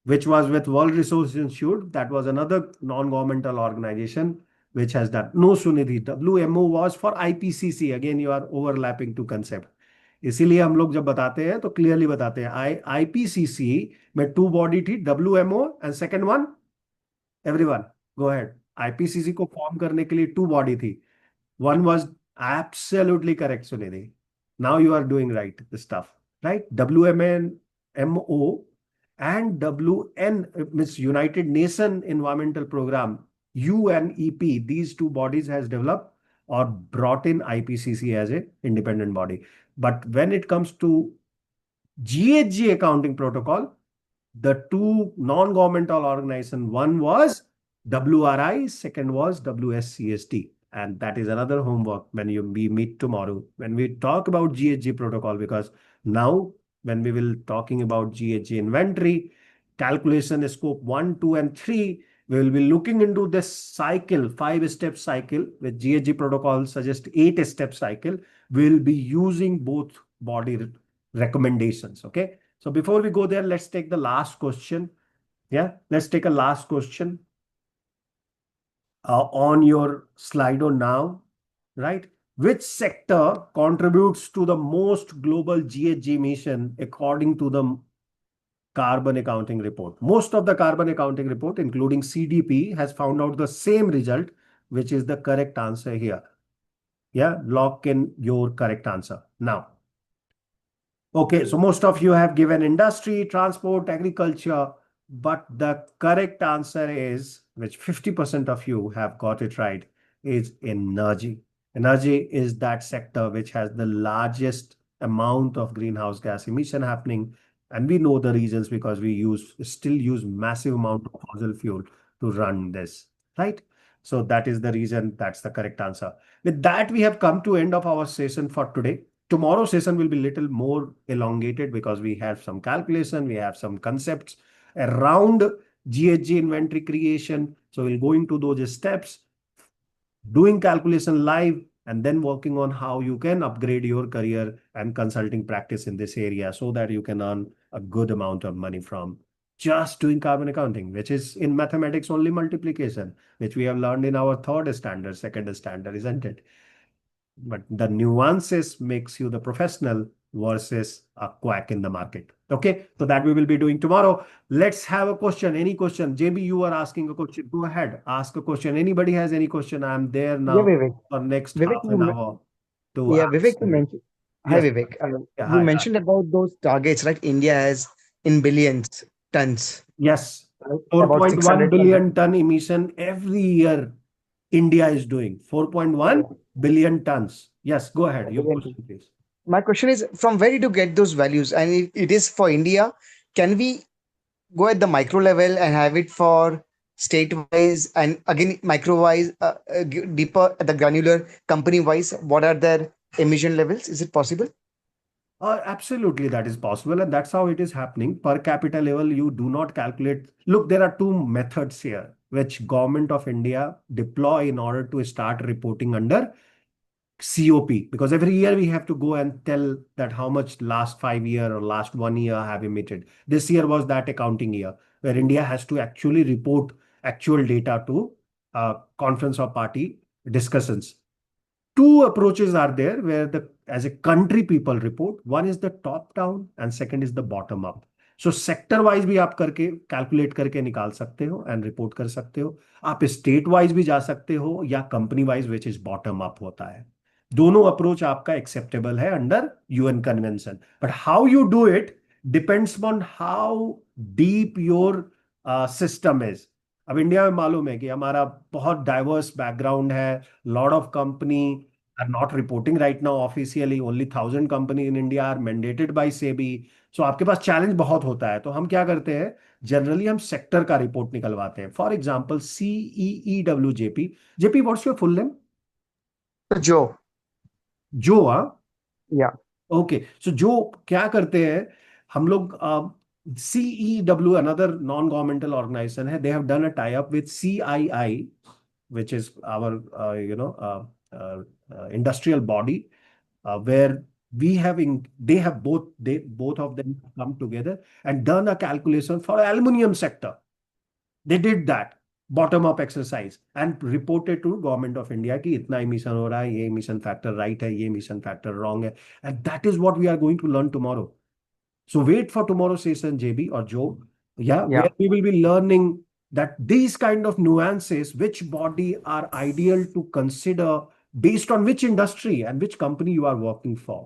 Speaker 2: Which was with World Resource Institute. That was another non-governmental organization which has done. No, Sunidhi, WMO was for IPCC. Again, you are overlapping two concepts. इसीलिए हम लोग जब बताते हैं तो क्लियरली बताते हैं. IPCC में टू बॉडी थी, WMO and second one, everyone go ahead. IPCC को फॉर्म करने के लिए टू बॉडी थी. One was absolutely correct, Sunidhi. Now you are doing right the stuff, right? WMO and WN means United Nations Environmental Program, UNEP. These two bodies has developed or brought in IPCC as an independent body. But when it comes to GHG accounting protocol, the two non-governmental organizations, one was WRI, second was WSCSD. And that is another homework when we meet tomorrow, when we talk about GHG protocol, because now when we will talking about GHG inventory, calculation scope 1, 2, and 3, we will be looking into this cycle, 5-step cycle, with GHG protocol suggest 8-step cycle. We'll be using both body recommendations. Okay. So before we go there, let's take the last question. Yeah, let's take a last question on your Slido now, right? Which sector contributes to the most global GHG emission according to the carbon accounting report? Most of the carbon accounting report, including CDP, has found out the same result, which is the correct answer here. Yeah, lock in your correct answer now. Okay, so most of you have given industry, transport, agriculture, but the correct answer is, which 50% of you have got it right, is energy. Energy is that sector which has the largest amount of greenhouse gas emission happening. And we know the reasons, because we still use massive amount of fossil fuel to run this, right? So that is the reason. That's the correct answer. With that, we have come to end of our session for today. Tomorrow's session will be little more elongated because we have some calculation, we have some concepts around GHG inventory creation. So we'll go into those steps, doing calculation live, and then working on how you can upgrade your career and consulting practice in this area so that you can earn a good amount of money from just doing carbon accounting, which is in mathematics only multiplication, which we have learned in our third standard, second standard, isn't it? But the nuances makes you the professional versus a quack in the market. Okay, so that we will be doing tomorrow. Let's have a question. Any question? JB, you are asking a question. Go ahead, ask a question. Anybody has any question? I'm there
Speaker 5: Yeah,
Speaker 2: now
Speaker 5: Vivek.
Speaker 2: for next
Speaker 5: Vivek,
Speaker 2: half an hour to
Speaker 5: yeah, Vivek, you
Speaker 2: answer it.
Speaker 5: mentioned. Hi,
Speaker 2: Yes.
Speaker 5: Vivek.
Speaker 2: Yeah,
Speaker 5: You
Speaker 2: hi.
Speaker 5: mentioned about those targets, right? India has in billions tons,
Speaker 2: Yes.
Speaker 5: right? About
Speaker 2: 4.1
Speaker 5: 600 tons.
Speaker 2: billion ton emission every year India is doing. 4.1
Speaker 5: Yeah,
Speaker 2: billion tons. Yes, go ahead. Your
Speaker 5: billion tons.
Speaker 2: question, please.
Speaker 5: My question is, from where do you get those values? And if it is for India, can we go at the micro level and have it for state wise and again micro wise, deeper at the granular company wise? What are their emission levels? Is it possible?
Speaker 2: Absolutely, that is possible, and that's how it is happening. Per capita level, you do not calculate. Look, there are two methods here which Government of India deploy in order to start reporting under COP, because every year we have to go and tell that how much last 5 year or last 1 year have emitted. This year was that accounting year where India has to actually report actual data to conference of party discussions. Two approaches are there where the as a country people report. One is the top down and second is the bottom up. So sector wise भी आप करके calculate करके निकाल सकते हो and report कर सकते हो. आप स्टेट वाइज भी जा सकते हो या company wise which is bottom up होता है. दोनों अप्रोच आपका एक्सेप्टेबल है under UN convention, but how you do it depends on how deep your system is. अब इंडिया में मालूम है कि हमारा बहुत डाइवर्स बैकग्राउंड है. Lot of company are not reporting right now officially. Only 1,000 companies in India are mandated by SEBI. So आपके पास challenge बहुत होता है. तो हम क्या करते हैं, जनरली हम सेक्टर का रिपोर्ट निकलवाते हैं. For example CEEW JP. JP, what's your full name?
Speaker 5: Joe.
Speaker 2: Joe
Speaker 5: Yeah.
Speaker 2: Okay, so Joe क्या करते हैं हम लोग, CEW another non governmental organisation है. They have done a tie up with CII, which is our industrial body, where we having they have both of them come together and done a calculation for aluminum sector. They did that bottom up exercise and reported to government of India कि इतना emission हो रहा है, ये emission factor right है, ये emission factor wrong है, and that is what we are going to learn tomorrow. So wait for tomorrow's session, JB or Joe. Yeah,
Speaker 5: Yeah.
Speaker 2: where we will be learning that these kind of nuances, which body are ideal to consider based on which industry and which company you are working for.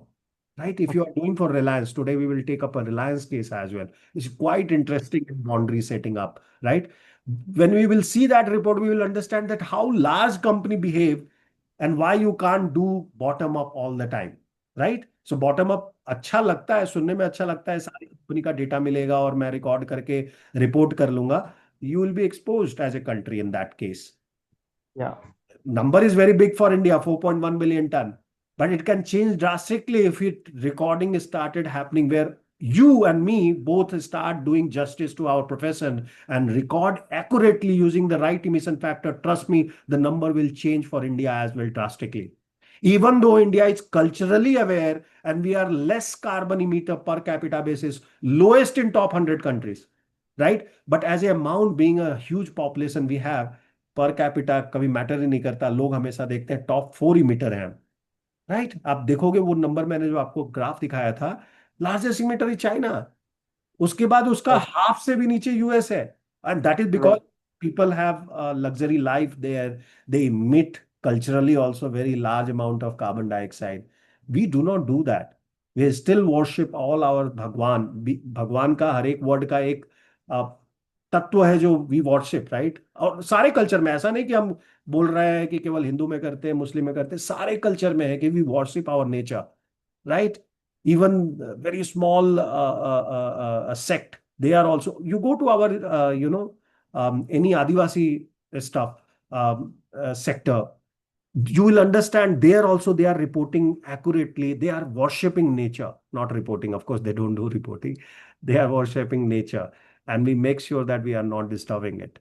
Speaker 2: Right? If you are doing for Reliance, today we will take up a Reliance case as well. It's quite interesting boundary setting up, right? When we will see that report, we will understand that how large company behave and why you can't do bottom up all the time. Right. So bottom up अच्छा लगता है, सुनने में अच्छा लगता है, सारी company का डेटा मिलेगा और मैं रिकॉर्ड करके रिपोर्ट कर लूंगा. You will be exposed as a country in that case.
Speaker 5: Yeah.
Speaker 2: number is very big for India, 4.1 million ton, but it can change drastically if recording started happening where you and me both start doing justice to our profession and record accurately using the right emission factor. Trust me, the number will change for India as well drastically. Even though India is culturally aware and we are less carbon emitter per capita basis, lowest in top 100 countries, right? But as a amount, being a huge population we have, per capita कभी matter ही नहीं करता, लोग हमेशा देखते हैं top 4 emitter हैं, right? आप देखोगे वो नंबर मैंने जो आपको ग्राफ दिखाया था, लार्जेस्ट इमीटर इज चाइना, उसके बाद उसका
Speaker 5: Right.
Speaker 2: हाफ से भी नीचे यूएस है, and that is because
Speaker 5: Right.
Speaker 2: people have a luxury life there. They emit culturally also very large amount of carbon dioxide. We do not do that. We still worship all our भगवान, भगवान का हर एक word का एक तत्व है जो we worship, right? और सारे कल्चर में, ऐसा नहीं कि हम बोल रहे हैं कि केवल हिंदू में करते हैं, मुस्लिम में करते हैं, सारे कल्चर में है कि we worship our nature, right? Even very small sect, they are also, you go to our any Adivasi stuff sector, you will understand there also they are reporting accurately, they are worshipping nature, not reporting, of course they don't do reporting, they are worshipping nature, and we make sure that we are not disturbing it.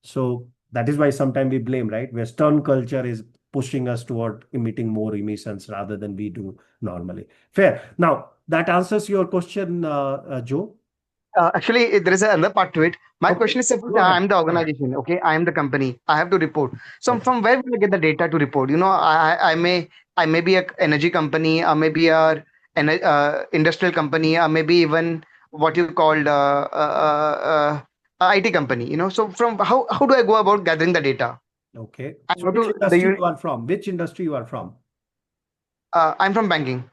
Speaker 2: So that is why sometimes we blame, right? Western culture is pushing us toward emitting more emissions rather than we do normally. Fair. Now, that answers your question, Joe.
Speaker 5: Actually, there is another part to it. My
Speaker 2: Okay,
Speaker 5: question is, suppose
Speaker 2: go ahead.
Speaker 5: I'm the organization, okay, I am the company, I have to report. So
Speaker 2: Okay.
Speaker 5: from where will I get the data to report? I may be a energy company, or maybe a an industrial company, or maybe even what you called IT company. So from how do I go about gathering the data?
Speaker 2: Okay.
Speaker 5: And
Speaker 2: So
Speaker 5: how
Speaker 2: which
Speaker 5: to the
Speaker 2: industry you are from? Which industry you are from?
Speaker 5: I'm from banking.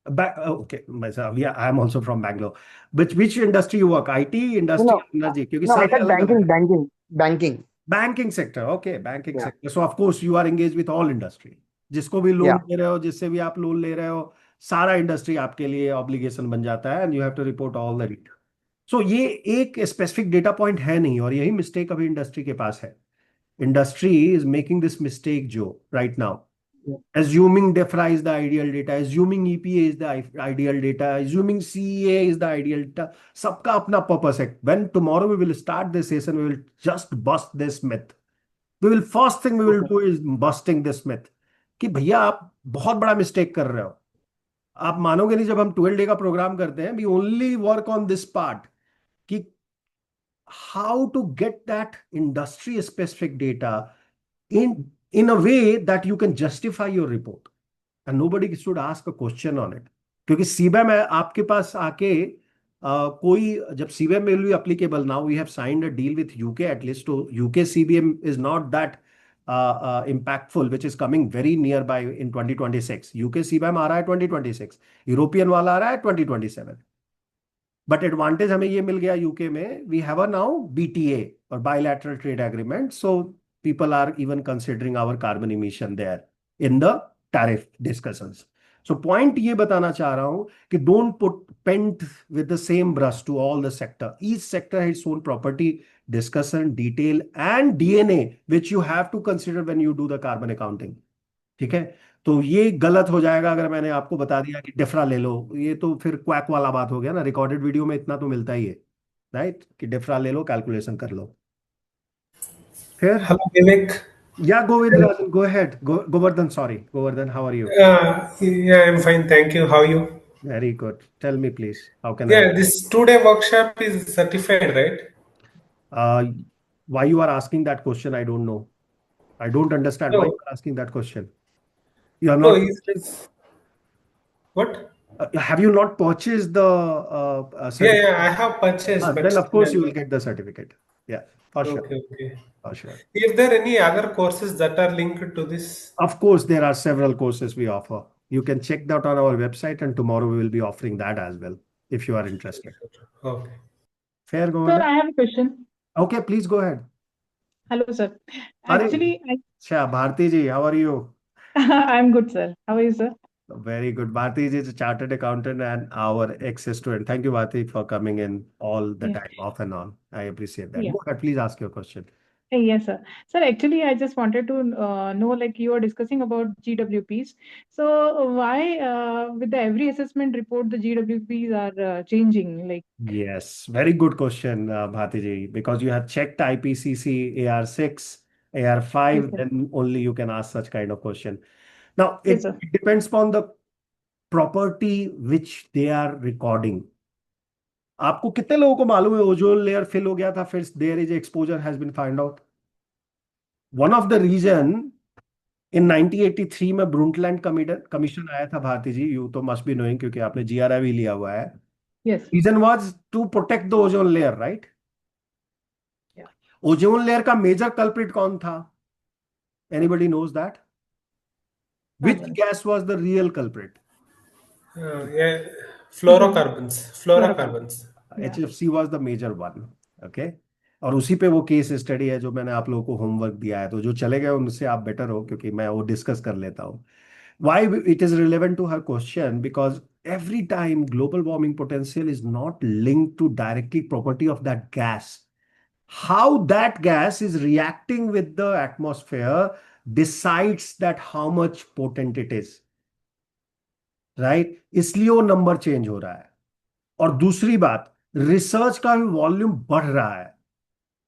Speaker 2: Okay, myself. Yeah, I am also from Bangalore. Which industry you work? IT,
Speaker 5: No,
Speaker 2: industry, energy? क्योंकि
Speaker 5: no, I
Speaker 2: सारे
Speaker 5: said
Speaker 2: अलग अलग है.
Speaker 5: banking.
Speaker 2: Banking sector. Okay, banking
Speaker 5: Yeah,
Speaker 2: sector. So of course you are engaged with all industry. जिसको भी loan
Speaker 5: yeah.
Speaker 2: दे रहे हो, जिससे भी आप लोन ले रहे हो, सारा इंडस्ट्री आपके लिए ऑब्लिगेशन बन जाता है, and you have to report all the data. So ये एक स्पेसिफिक डेटा पॉइंट है नहीं, और यही मिस्टेक अभी इंडस्ट्री के पास है. Industry is making this mistake, Joe, right now.
Speaker 5: Yeah.
Speaker 2: Assuming DEFRA is the ideal data, assuming EPA is the ideal data, assuming CEA is the ideal data. सबका अपना purpose है. When tomorrow we will start this session, we will just bust this myth. First thing we will
Speaker 5: Okay.
Speaker 2: do is busting this myth. कि भैया आप बहुत बड़ा mistake कर रहे हो. आप मानोगे नहीं, जब हम 12 डे का प्रोग्राम करते हैं, we only work on this part कि how to get that industry specific data in a way that you can justify your report, and nobody should ask a question on it. क्योंकि सीबैम है आपके पास आके कोई, जब सीबैम will be applicable, now we have signed a deal with UK at least, तो UK CBM is not that impactful, which is coming very nearby in 2026. UK CBAM आ रहा है 2026, European वाला आ रहा है 2027. बट एडवांटेज हमें ये मिल गया यूके में, we have a now BTA और bilateral trade agreement, so people are even considering our carbon emission there in the tariff discussions. So point ये बताना चाह रहा हूँ कि don't paint with the same brush to all the sector. Each sector has its own property, discussion, detail and DNA which you have to consider when you do the carbon accounting. ठीक है? तो ये गलत हो जाएगा अगर मैंने आपको बता दिया कि डेफरा ले लो, ये तो फिर क्वैक वाला बात हो गया ना. रिकॉर्डेड वीडियो में इतना तो मिलता ही है, राइट? कि डेफरा ले लो, कैलकुलेशन कर लो. फिर
Speaker 4: Hello, Vivek.
Speaker 2: या Govind, go ahead. Govardhan, sorry, Govardhan, how are you?
Speaker 4: Yeah, I'm fine. Thank you. How are you?
Speaker 2: Very good. Tell me please, how can I
Speaker 4: Yeah, this 2 day workshop is certified, right?
Speaker 2: Why you are asking that question? I don't know. I don't understand why
Speaker 4: No,
Speaker 2: you are asking that question. You are
Speaker 4: no,
Speaker 2: not,
Speaker 4: what?
Speaker 2: have you not purchased the
Speaker 4: Yeah,
Speaker 2: certificate?
Speaker 4: yeah, I have purchased, but
Speaker 2: Then of
Speaker 4: still
Speaker 2: course you
Speaker 4: I'm
Speaker 2: will get the certificate. Yeah, for sure.
Speaker 4: okay, okay.
Speaker 2: For sure.
Speaker 4: Is there any other courses that are linked to this?
Speaker 2: Of course, there are several courses we offer. You can check that on our website, and tomorrow we will be offering that as well if you are interested.
Speaker 4: Okay.
Speaker 2: Fair,
Speaker 6: Sir,
Speaker 2: Govardhan?
Speaker 6: I have a question.
Speaker 2: Okay, please go ahead.
Speaker 6: Hello, sir.
Speaker 2: Are
Speaker 6: Actually,
Speaker 2: Bharti ji, how are you?
Speaker 6: I'm good, sir. How are you, sir?
Speaker 2: Very good. Bharti ji is a chartered accountant and our ex-student. Thank you, Bharti, for coming in all the
Speaker 6: Yeah.
Speaker 2: time, off and on. I appreciate that.
Speaker 6: Yeah.
Speaker 2: Go ahead, please ask your question.
Speaker 6: Yes, sir. Sir, actually, I just wanted to know, like you are discussing about GWPs. So why, with the every assessment report, the GWPs are changing? Like,
Speaker 2: Yes, very good question, Bharti ji, because you have checked IPCC AR6,
Speaker 6: yes,
Speaker 2: AR5,
Speaker 6: sir.
Speaker 2: then only you can ask such kind of question. Now,
Speaker 6: Yes,
Speaker 2: it
Speaker 6: sir.
Speaker 2: depends upon the property which they are recording. आपको कितने लोगों को मालूम है ozone layer fill हो गया था फिर there is exposure has been find out one of the reason in 1983 में ब्रुंटलैंड कमीशन आया था भारती जी यू तो मस्ट बी नोइंग क्योंकि आपने जीआरआई भी लिया हुआ है
Speaker 6: Yes.
Speaker 2: Reason was to protect the ozone layer right
Speaker 6: Yeah.
Speaker 2: Ozone layer का मेजर कल्प्रिट कौन था anybody knows that which
Speaker 6: Carbon.
Speaker 2: Gas was the real culprit
Speaker 4: Yeah,
Speaker 6: Ozone. Fluorocarbon.
Speaker 4: fluorocarbons.
Speaker 6: Yeah.
Speaker 2: HFC was the major one. Okay. और उसी पे वो case study है जो मैंने आप लोगों को होमवर्क दिया है तो जो चले गए उनसे आप बेटर हो क्योंकि मैं वो डिस्कस कर लेता हूँ why it is relevant to her question because every time global warming potential is not linked to directly property of that gas how that gas is reacting with the atmosphere decides that how much potent it is right इसलिए वो number change हो रहा है और दूसरी बात research का भी वॉल्यूम बढ़ रहा है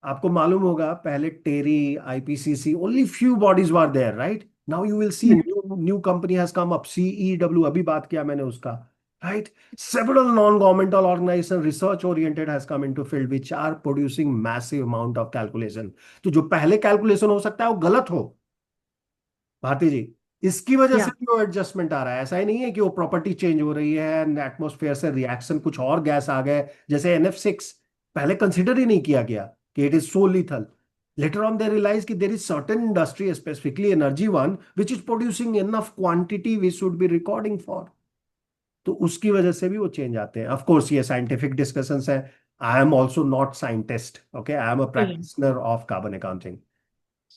Speaker 2: आपको मालूम होगा पहले TERI IPCC only few bodies were there right now you will see
Speaker 6: Hmm.
Speaker 2: New company has come up CEW अभी बात किया मैंने उसका right several non-governmental organization research oriented has come into field which are producing massive amount of calculation तो जो पहले calculation हो सकता है वो गलत हो भारती जी इसकी वजह से
Speaker 6: Yeah.
Speaker 2: भी वो एडजस्टमेंट आ रहा है ऐसा ही नहीं है कि वो प्रॉपर्टी चेंज हो रही है एटमॉस्फेयर से रिएक्शन कुछ और गैस आ गए जैसे NF6 पहले कंसिडर ही नहीं किया गया कि it is so lethal later on they realise कि there is certain industry specifically energy one which is producing enough quantity we should be recording for तो उसकी वजह से भी वो चेंज आते हैं ऑफ कोर्स ये साइंटिफिक डिस्कशंस है I am also not scientist okay I am a
Speaker 6: Yeah.
Speaker 2: Practitioner of carbon accounting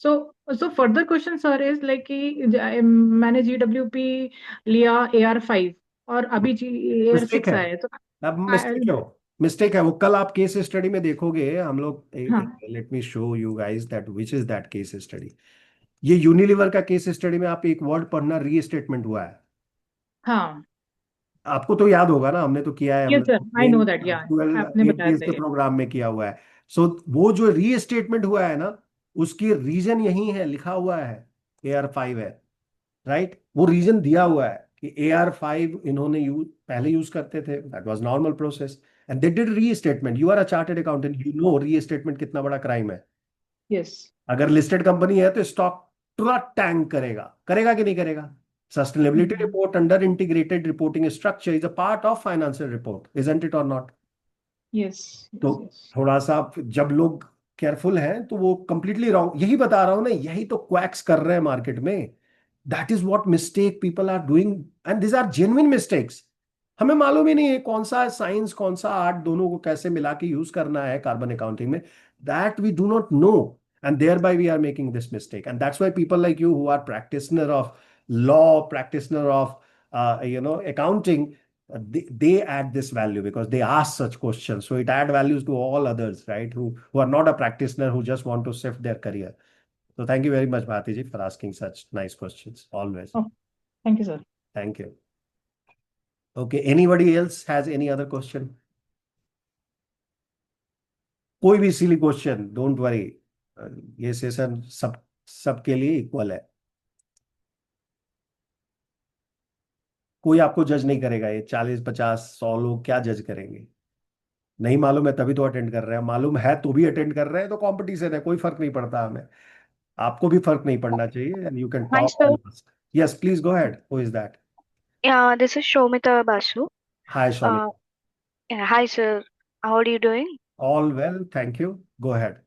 Speaker 6: So further question, sir, is like कि मैंने GWP लिया AR5 और अभी
Speaker 2: मिस्टेक
Speaker 6: AR6
Speaker 2: है
Speaker 6: आया है तो
Speaker 2: अब
Speaker 6: I-
Speaker 2: मिस्टेक है वो कल आप केस स्टडी में देखोगे हम लोग
Speaker 6: हाँ,
Speaker 2: let me show you guys that which is that case study ये यूनिलीवर का केस स्टडी में आप एक वर्ड पढ़ना रीस्टेटमेंट हुआ है
Speaker 6: हाँ.
Speaker 2: आपको तो याद होगा ना हमने तो किया है
Speaker 6: Yes,
Speaker 2: हमने
Speaker 6: sir. I know that. Yeah.
Speaker 2: 12
Speaker 6: आपने
Speaker 2: 8
Speaker 6: बताया
Speaker 2: डेज
Speaker 6: था
Speaker 2: के
Speaker 6: ये.
Speaker 2: प्रोग्राम में किया हुआ है सो वो जो रीस्टेटमेंट हुआ है ना उसकी रीजन यही है लिखा हुआ है AR5 है राइट वो रीजन दिया हुआ है कि AR5 इन्होंने पहले यूज करते थे that was normal process and they did restatement you are a chartered accountant you know restatement कितना बड़ा क्राइम है
Speaker 6: Yes.
Speaker 2: अगर लिस्टेड कंपनी है तो स्टॉक पूरा टैंक करेगा करेगा कि नहीं करेगा sustainability
Speaker 6: Mhm.
Speaker 2: Report under integrated reporting structure is a part of financial report isn't it और नॉट
Speaker 6: Yes.
Speaker 2: तो
Speaker 6: Yes. Yes.
Speaker 2: थोड़ा सा जब लोग केयरफुल हैं तो वो कंप्लीटली रॉन्ग यही बता रहा हूं ना यही तो क्वैक्स कर रहे हैं मार्केट में that is what mistake people are doing and this are genuine mistakes हमें मालूम ही नहीं है कौन सा साइंस कौन सा आर्ट दोनों को कैसे मिला के यूज करना है कार्बन अकाउंटिंग में that we do not know and thereby we are making this mistake and that's why people like you who are practitioner of law practitioner of accounting they add this value because they ask such questions so it add values to all others right who are not a practitioner who just want to shift their career so thank you very much bharti ji for asking such nice questions always
Speaker 6: Oh, thank you, sir.
Speaker 2: thank you okay anybody else has any other question कोई भी silly question don't worry ये session सबके लिए equal है कोई आपको जज नहीं करेगा ये 40 50 100 लोग क्या जज करेंगे नहीं मालूम है तभी तो अटेंड कर रहे हैं मालूम है तो भी अटेंड कर रहे हैं तो कंपटीशन है कोई फर्क नहीं पड़ता हमें आपको भी फर्क नहीं पड़ना चाहिए and you can
Speaker 7: Hi,
Speaker 2: talk
Speaker 7: sir.
Speaker 2: And ask yes please go ahead who is that
Speaker 7: Yeah, this is Shomita Basu.
Speaker 2: Hi Shoumik
Speaker 7: Uh, yeah, hi, sir. How are you doing?
Speaker 2: All well thank you go ahead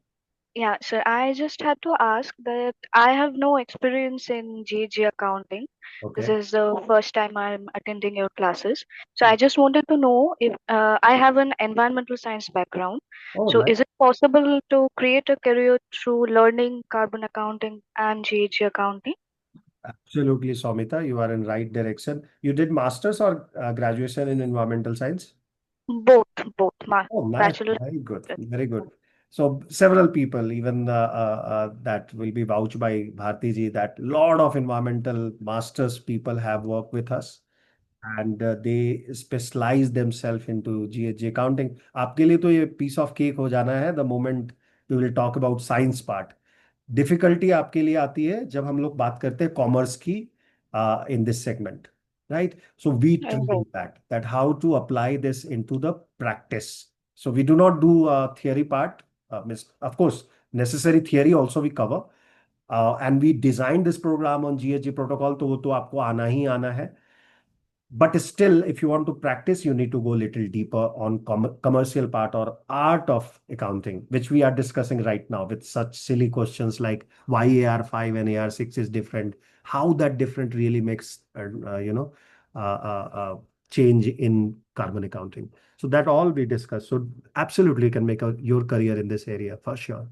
Speaker 7: Yeah, sir. I just had to ask that I have no experience in GHG accounting. This
Speaker 2: okay
Speaker 7: is the first time I'm attending your classes. So I just wanted to know if I have an environmental science background.
Speaker 2: Oh
Speaker 7: So is
Speaker 2: nice
Speaker 7: it possible to create a career through learning carbon accounting and GHG accounting?
Speaker 2: absolutely Shomita you are in right direction you did masters or graduation in environmental science
Speaker 7: Both, both.
Speaker 2: Oh, nice.
Speaker 7: Bachelor.
Speaker 2: Very good. Very good. So several people, even that will be vouched by Bharti ji, that lot of environmental masters people have worked with us, and they specialize themselves into GHG accounting. आपके लिए तो ये piece of cake हो जाना है the moment we will talk about science part. Difficulty आपके लिए आती है जब हम लोग बात करते हैं कॉमर्स की in this segment, right? So we
Speaker 7: Right.
Speaker 2: do that how to apply this into the practice. So we do not do theory part. Of course, necessary theory also we cover, and we designed this program on GHG protocol, तो वो तो आपको आना ही आना है. But still, if you want to practice, you need to go a little deeper on commercial part or art of accounting, which we are discussing right now with such silly questions like why AR5 and AR6 is different, how that different really makes, change in carbon accounting. So that all we discuss. So absolutely you can make your career in this area for sure.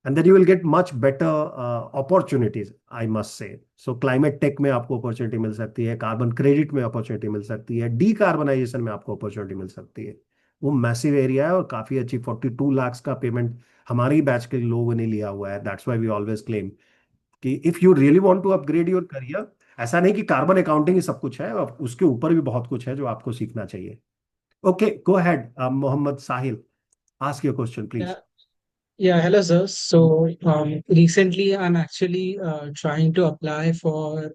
Speaker 2: And then you will get much better opportunities, I must say. So climate tech में आपको opportunity मिल सकती है, carbon credit में opportunity मिल सकती है, decarbonization में आपको opportunity मिल सकती है. वो massive area है और काफी अच्छी 42 lakhs का payment हमारे ही बैच के लोगों ने लिया हुआ है. That's why we always claim कि if you really want to upgrade your career, ऐसा नहीं कि carbon accounting ही सब कुछ है, और उसके ऊपर भी बहुत कुछ है जो आपको सीखना चाहिए. Okay, go ahead, Mohammed Sahil. Ask your question, please.
Speaker 3: Yeah, yeah, hello, sir. So, recently I'm actually trying to apply for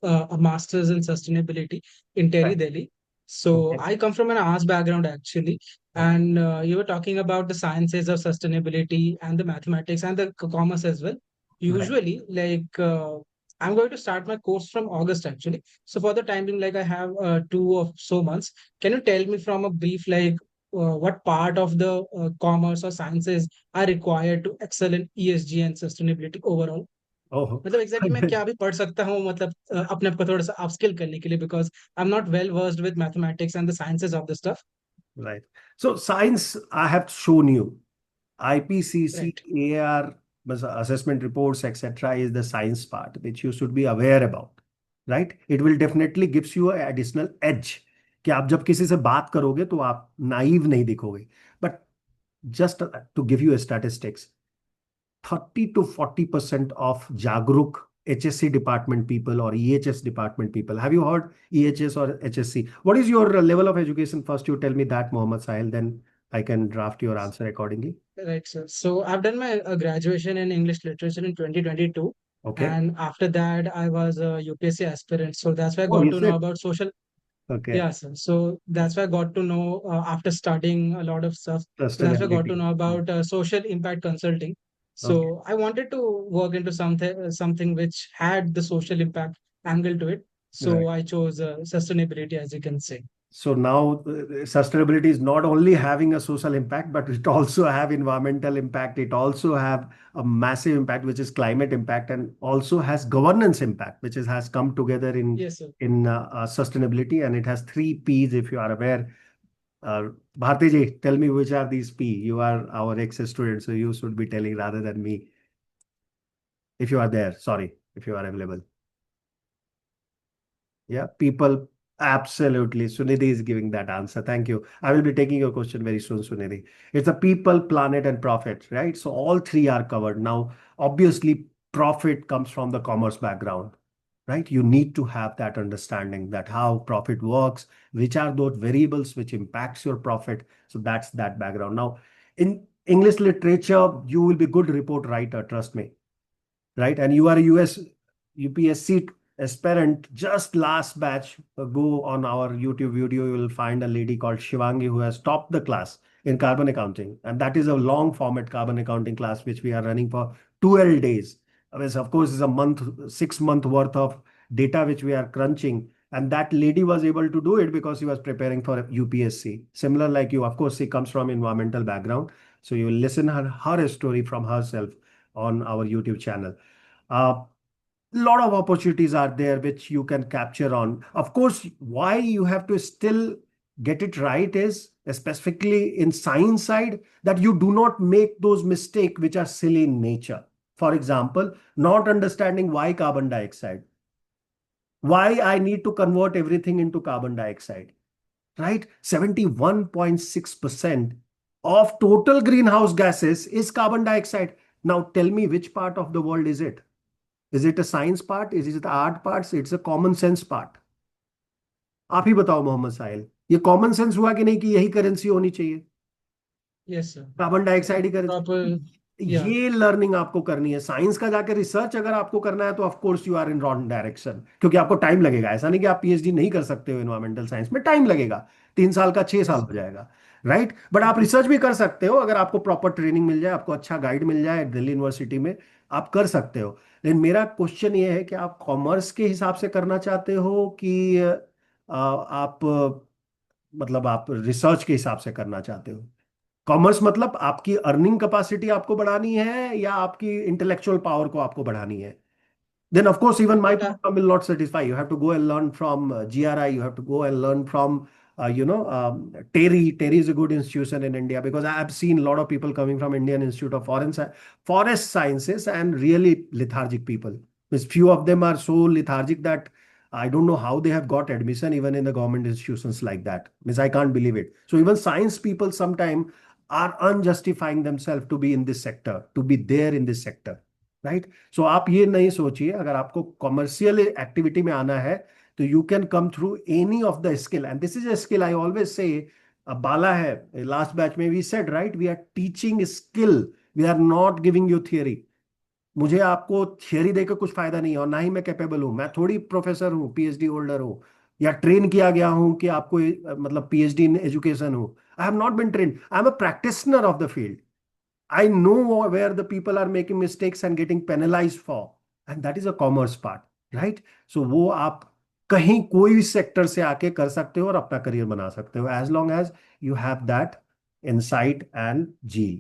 Speaker 3: a master's in sustainability in Delhi,
Speaker 2: Right.
Speaker 3: Delhi. So,
Speaker 2: Okay.
Speaker 3: I come from an arts background actually,
Speaker 2: Okay.
Speaker 3: and you were talking about the sciences of sustainability and the mathematics and the commerce as well.
Speaker 2: Right.
Speaker 3: Usually, I'm going to start my course from August actually. So, for the time being, like I have 2 or so months. Can you tell me from a brief, what part of the commerce or sciences are required to excel in ESG and sustainability overall?
Speaker 2: Oh,
Speaker 3: मतलब exactly मैं क्या भी पढ़ सकता हूँ, मतलब अपने आप को थोड़ा सा अपस्किल करने के लिए, because I am not well versed with mathematics and the sciences of the stuff.
Speaker 2: right. So science, I have shown you. IPCC,
Speaker 3: right.
Speaker 2: AR, assessment reports, etc. is the science part, which you should be aware about, right? It will definitely gives you an additional edge कि आप जब किसी से बात करोगे तो आप naive नहीं दिखोगे. But just to give you a statistics, 30 to 40% of Jagruk HSC department people or EHS department people. Have you heard EHS or HSC? What is your level of education? First, you tell me that, Mohammed Sahil, then I can draft your answer accordingly.
Speaker 3: Right, sir. So I've done my graduation in English literature in 2022.
Speaker 2: Okay.
Speaker 3: And after that, I was a UPSC aspirant. So that's why I
Speaker 2: Oh,
Speaker 3: got
Speaker 2: is
Speaker 3: to know
Speaker 2: it?
Speaker 3: about social.
Speaker 2: Okay.
Speaker 3: Yeah, sir. So that's why I got to know after studying a lot of stuff. So that's why I got to
Speaker 2: Sustainability.
Speaker 3: know about social impact consulting.
Speaker 2: Okay.
Speaker 3: So I wanted to work into something which had the social impact angle to it.
Speaker 2: Right.
Speaker 3: So I chose sustainability, as you can say.
Speaker 2: So now sustainability is not only having a social impact, but it also have environmental impact. It also have a massive impact, which is climate impact, and also has governance impact, which has come together in
Speaker 3: Yes, sir.
Speaker 2: sustainability, and it has 3 P's, if you are aware. Bharti ji, tell me which are these P. You are our ex-student, so you should be telling rather than me. If you are there, sorry, if you are available. Yeah, people, absolutely. Sunidhi is giving that answer. Thank you. I will be taking your question very soon, Sunidhi. It's a people, planet, and profit, right? So all three are covered. Now, obviously, profit comes from the commerce background, right? You need to have that understanding that how profit works, which are those variables which impacts your profit. So that's that background. Now, in English literature, you will be good report writer, trust me, right? And you are a UPSC aspirant. Just last batch, go on our YouTube video, you will find a lady called Shivangi who has topped the class in carbon accounting. And that is a long format carbon accounting class, which we are running for 12 days. Which of course is a month, 6 month worth of data, which we are crunching. And that lady was able to do it because she was preparing for UPSC. Similar like you, of course, she comes from environmental background. So you will listen her story from herself on our YouTube channel. Lot of opportunities are there which you can capture on. Of course, why you have to still get it right is specifically in science side that you do not make those mistakes which are silly in nature. For example, not understanding why carbon dioxide, why I need to convert everything into carbon dioxide, right? 71.6% of total greenhouse gases is carbon dioxide. Now tell me which part of the world is it? Is it a science part? Is it the art part? It's a common sense part. आप ही बताओ मोहम्मद साहिल, ये common sense हुआ कि नहीं कि यही currency होनी चाहिए,
Speaker 3: Yes, sir.
Speaker 2: कार्बन डाइऑक्साइड ही
Speaker 3: Proper.
Speaker 2: करेंसी?
Speaker 3: Yeah.
Speaker 2: ये लर्निंग आपको करनी है। साइंस का जाकर रिसर्च अगर आपको करना है तो of course you are in wrong direction, क्योंकि आपको टाइम लगेगा। ऐसा नहीं कि आप पीएचडी नहीं कर सकते हो एनवायरमेंटल साइंस में, टाइम लगेगा, 3 साल का 6 साल
Speaker 3: Yes.
Speaker 2: हो जाएगा, राइट। बट आप रिसर्च भी कर सकते हो अगर आपको प्रॉपर ट्रेनिंग मिल जाए, आपको अच्छा गाइड मिल जाए दिल्ली यूनिवर्सिटी में, आप कर सकते हो। लेकिन मेरा क्वेश्चन ये है कि आप कॉमर्स के हिसाब से करना चाहते हो कि आप मतलब आप रिसर्च के हिसाब से करना चाहते हो? कॉमर्स मतलब आपकी अर्निंग कैपेसिटी आपको बढ़ानी है या आपकी इंटेलेक्चुअल पावर को आपको बढ़ानी है? Then of course even my
Speaker 3: But
Speaker 2: program will not satisfy. You have to go and learn from GRI. You have to go and learn from TERI. TERI is a good institution in India, because I have seen a lot of people coming from Indian Institute of Forest Sciences and really lethargic people. Because few of them are so lethargic that I don't know how they have got admission even in the government institutions like that. Means I can't believe it. So even science people sometimes are unjustifying themselves to be in this sector, to be there in this sector, right? सो आप ये नहीं सोचिए, अगर आपको commercial activity में आना है तो you can come through any of the skill, and this is a skill I always say. Bala है लास्ट बैच में, we said right, we are teaching skill, we are not giving you theory. मुझे आपको theory देकर कुछ फायदा नहीं है, और ना ही मैं कैपेबल हूं, मैं थोड़ी प्रोफेसर हूँ, पीएचडी होल्डर हूँ, या ट्रेन किया गया हूं कि आपको मतलब पीएचडी इन एजुकेशन हो। I have not been train, I am a practitioner of the field. I know where the people are making mistakes and getting penalized for, and that is a commerce part, right? So वो आप कहीं कोई भी sector से आके कर सकते हो और अपना करियर बना सकते हो, as long as you have that insight and zeal.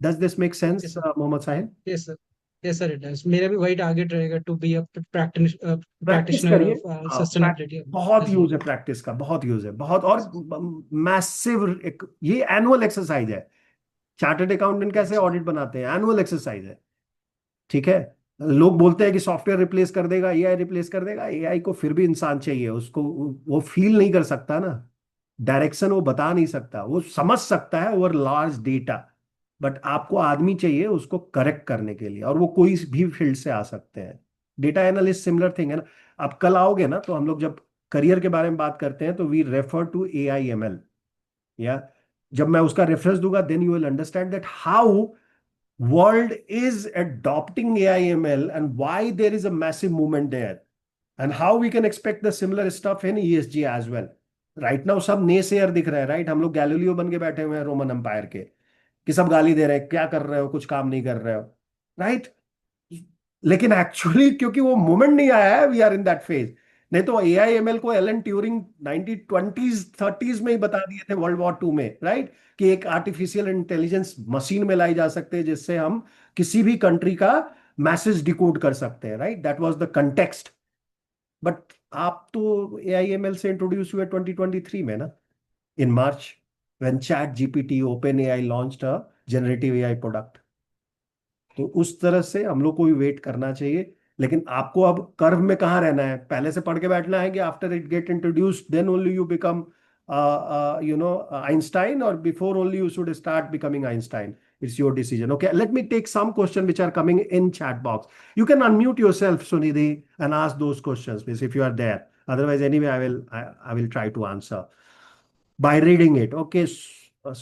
Speaker 2: Does this make sense,
Speaker 3: yes, sir.
Speaker 2: Mohammad Sahil?
Speaker 3: Yes, sir. Yes, sir, it does. मेरा भी वही टारगेट रहेगा, to be a
Speaker 2: practice
Speaker 3: practitioner
Speaker 2: करिए।
Speaker 3: ऑफ
Speaker 2: हाँ,
Speaker 3: सस्टेनेबिलिटी
Speaker 2: बहुत
Speaker 3: एज वेल।
Speaker 2: यूज है practice का, बहुत यूज है, बहुत। और मैसिव एक ये एनुअल एक्सरसाइज है। चार्टर्ड अकाउंटेंट कैसे
Speaker 3: अच्छा।
Speaker 2: ऑडिट बनाते हैं? एनुअल एक्सरसाइज है, ठीक है। लोग बोलते हैं कि सॉफ्टवेयर रिप्लेस कर देगा, एआई रिप्लेस कर देगा। एआई को फिर भी इंसान चाहिए, उसको वो फील नहीं कर सकता ना, डायरेक्शन वो बता नहीं सकता, वो समझ सकता है ओवर लार्ज डेटा, बट आपको आदमी चाहिए उसको करेक्ट करने के लिए, और वो कोई भी फील्ड से आ सकते हैं। डेटा एनालिस्ट सिमिलर थिंग है ना। आप कल आओगे ना, तो हम लोग जब करियर के बारे में बात करते हैं तो we refer to AI ML, या जब मैं उसका रेफरेंस दूंगा, then you will understand that how world is adopting AI/ML and why there is a massive movement there, and how we can expect the similar stuff in ESG as well. Right now सब नेसेयर दिख रहे हैं, right. हम लोग Galileo बन के बैठे हुए हैं रोमन एम्पायर के, कि सब गाली दे रहे हैं, क्या कर रहे हो, कुछ काम नहीं कर रहे हो, राइट। लेकिन एक्चुअली क्योंकि वो मोमेंट नहीं आया है, we are in that phase. नहीं तो AI/ML को एलन ट्यूरिंग 1920s 30s में ही बता दिए थे, वर्ल्ड वॉर 2 में, राइट, कि एक आर्टिफिशियल इंटेलिजेंस मशीन में लाई जा सकते हैं जिससे हम किसी भी कंट्री का मैसेज डिकोड कर सकते हैं, right. That was the context. But आप तो AI/ML से इंट्रोड्यूस हुए 2023 में ना, in March, when ChatGPT Open AI launched a generative AI product. तो उस तरह से हम लोग को भी वेट करना चाहिए। लेकिन आपको अब कर्व में कहाँ रहना है? पहले से पढ़ के बैठना है कि after it get introduced then only you become Einstein, or before only you should start becoming Einstein? It's your decision. Okay, let me take some questions which are coming in chat box. You can unmute yourself, Sunidhi, and ask those questions, please, if you are there. Otherwise, anyway, I will try to answer by reading it. Okay,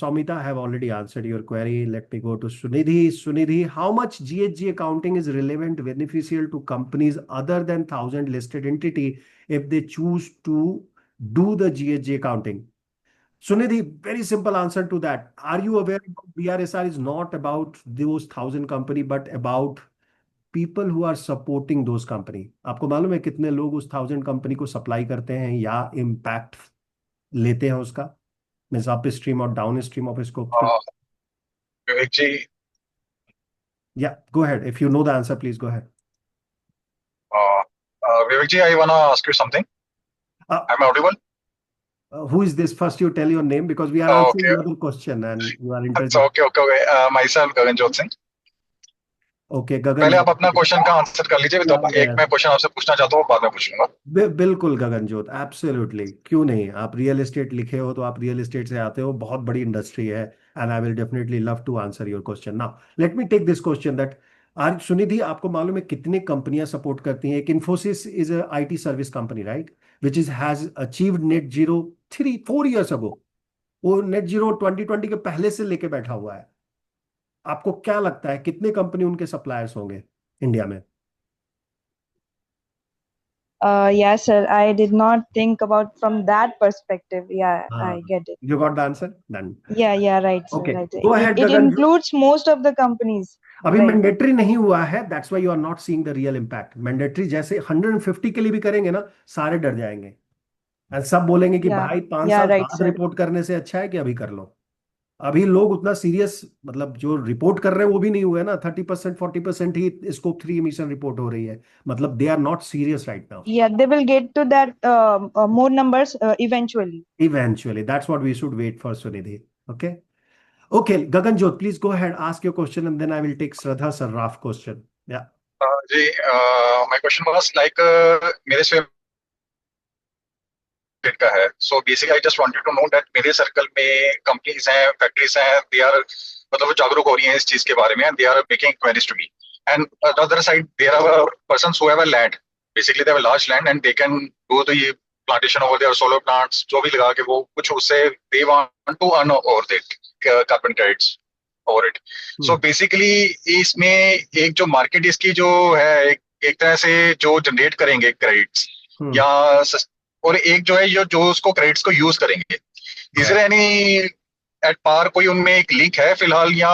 Speaker 2: Samita, I have already answered your query. Let me go to Sunidhi. Sunidhi, how much GHG accounting is relevant, beneficial to companies other than 1,000 listed entity if they choose to do the GHG accounting? Sunidhi, very simple answer to that. Are you aware BRSR is not about those 1,000 company, but about people who are supporting those company? आपको मालूम है कितने लोग उस 1,000 company को supply करते हैं या इम्पैक्ट लेते हैं उसका? मीन्स अप स्ट्रीम और डाउन स्ट्रीम ऑफ इसको?
Speaker 8: Vivek ji,
Speaker 2: Yeah, go ahead. If you know the answer, please go ahead.
Speaker 8: Vivek ji, I wanna ask you something. I'm audible?
Speaker 2: Who is this? First, you tell your name, because we are answering
Speaker 8: Okay.
Speaker 2: the other question and you are
Speaker 8: अच्छा,
Speaker 2: interested.
Speaker 8: okay. Myself Gaganjot Singh.
Speaker 2: Okay, गगन।
Speaker 8: पहले आप अपना question का answer कर लीजिए, तो एक मैं क्वेश्चन आपसे पूछना चाहता हूँ, बाद में पूछूंगा।
Speaker 2: बिल्कुल गगनजोत, एब्सोल्युटली, क्यों नहीं। आप रियल एस्टेट लिखे हो तो आप रियल एस्टेट से आते हो, बहुत बड़ी इंडस्ट्री है, and I will definitely love to answer your question. Now, let me take this question that आज सुनिधि आपको मालूम है कितनी कंपनियां सपोर्ट करती हैं? एक Infosys is a IT service company, right, which is has achieved net zero 3-4 years ago. वो नेट जीरो 2020 के पहले से लेके बैठा हुआ है. आपको क्या लगता है कितने कंपनी उनके सप्लायर्स होंगे इंडिया में?
Speaker 9: Yeah, sir. I did not think about from that perspective. Yeah, I get it.
Speaker 2: You got the answer? Done.
Speaker 9: Yeah, right, sir.
Speaker 2: Okay.
Speaker 9: Right.
Speaker 2: Go ahead,
Speaker 9: It
Speaker 2: Gagan.
Speaker 9: includes most of the companies.
Speaker 2: अभी
Speaker 9: Right.
Speaker 2: Mandatory नहीं हुआ है, that's why you are not seeing the real impact. Mandatory जैसे 150 के लिए भी करेंगे ना, सारे डर जाएंगे और सब बोलेंगे कि
Speaker 9: Yeah.
Speaker 2: भाई 5
Speaker 9: Yeah,
Speaker 2: साल
Speaker 9: right,
Speaker 2: बाद
Speaker 9: sir.
Speaker 2: रिपोर्ट करने से अच्छा है कि अभी कर लो. अभी लोग उतना सीरियस, मतलब जो रिपोर्ट कर रहे हैं वो भी नहीं हुए ना. 30% 40% ही स्कोप 3 इमिशन रिपोर्ट हो रही है. मतलब they are not serious right now.
Speaker 9: Yeah, they will get to that more numbers eventually.
Speaker 2: Eventually, that's what we should wait for, Sunidhi. Okay. Okay, Gaganjot, please go ahead, ask your question, and then I will take Shraddha Sarraf question. Yeah.
Speaker 8: जी, my question was like मेरे से का है. So basically I just wanted to know that मेरे circle में companies हैं, factories हैं, they are मतलब वो जागरूक हो रही हैं इस चीज के बारे में, they are making queries to me. And the other side there are persons who have a land, basically they have a large land and they can do the plantation over there, solar plants जो भी लगा के वो कुछ उससे they want to earn over that carbon credits over it. So basically इसमें एक जो मार्केट इसकी जो है एक तरह से जो जनरेट करेंगे क्रेडिट्स या और एक जो है जो उसको क्रेडिट्स को यूज करेंगे, is there any at par कोई उनमें एक लिंक है फिलहाल या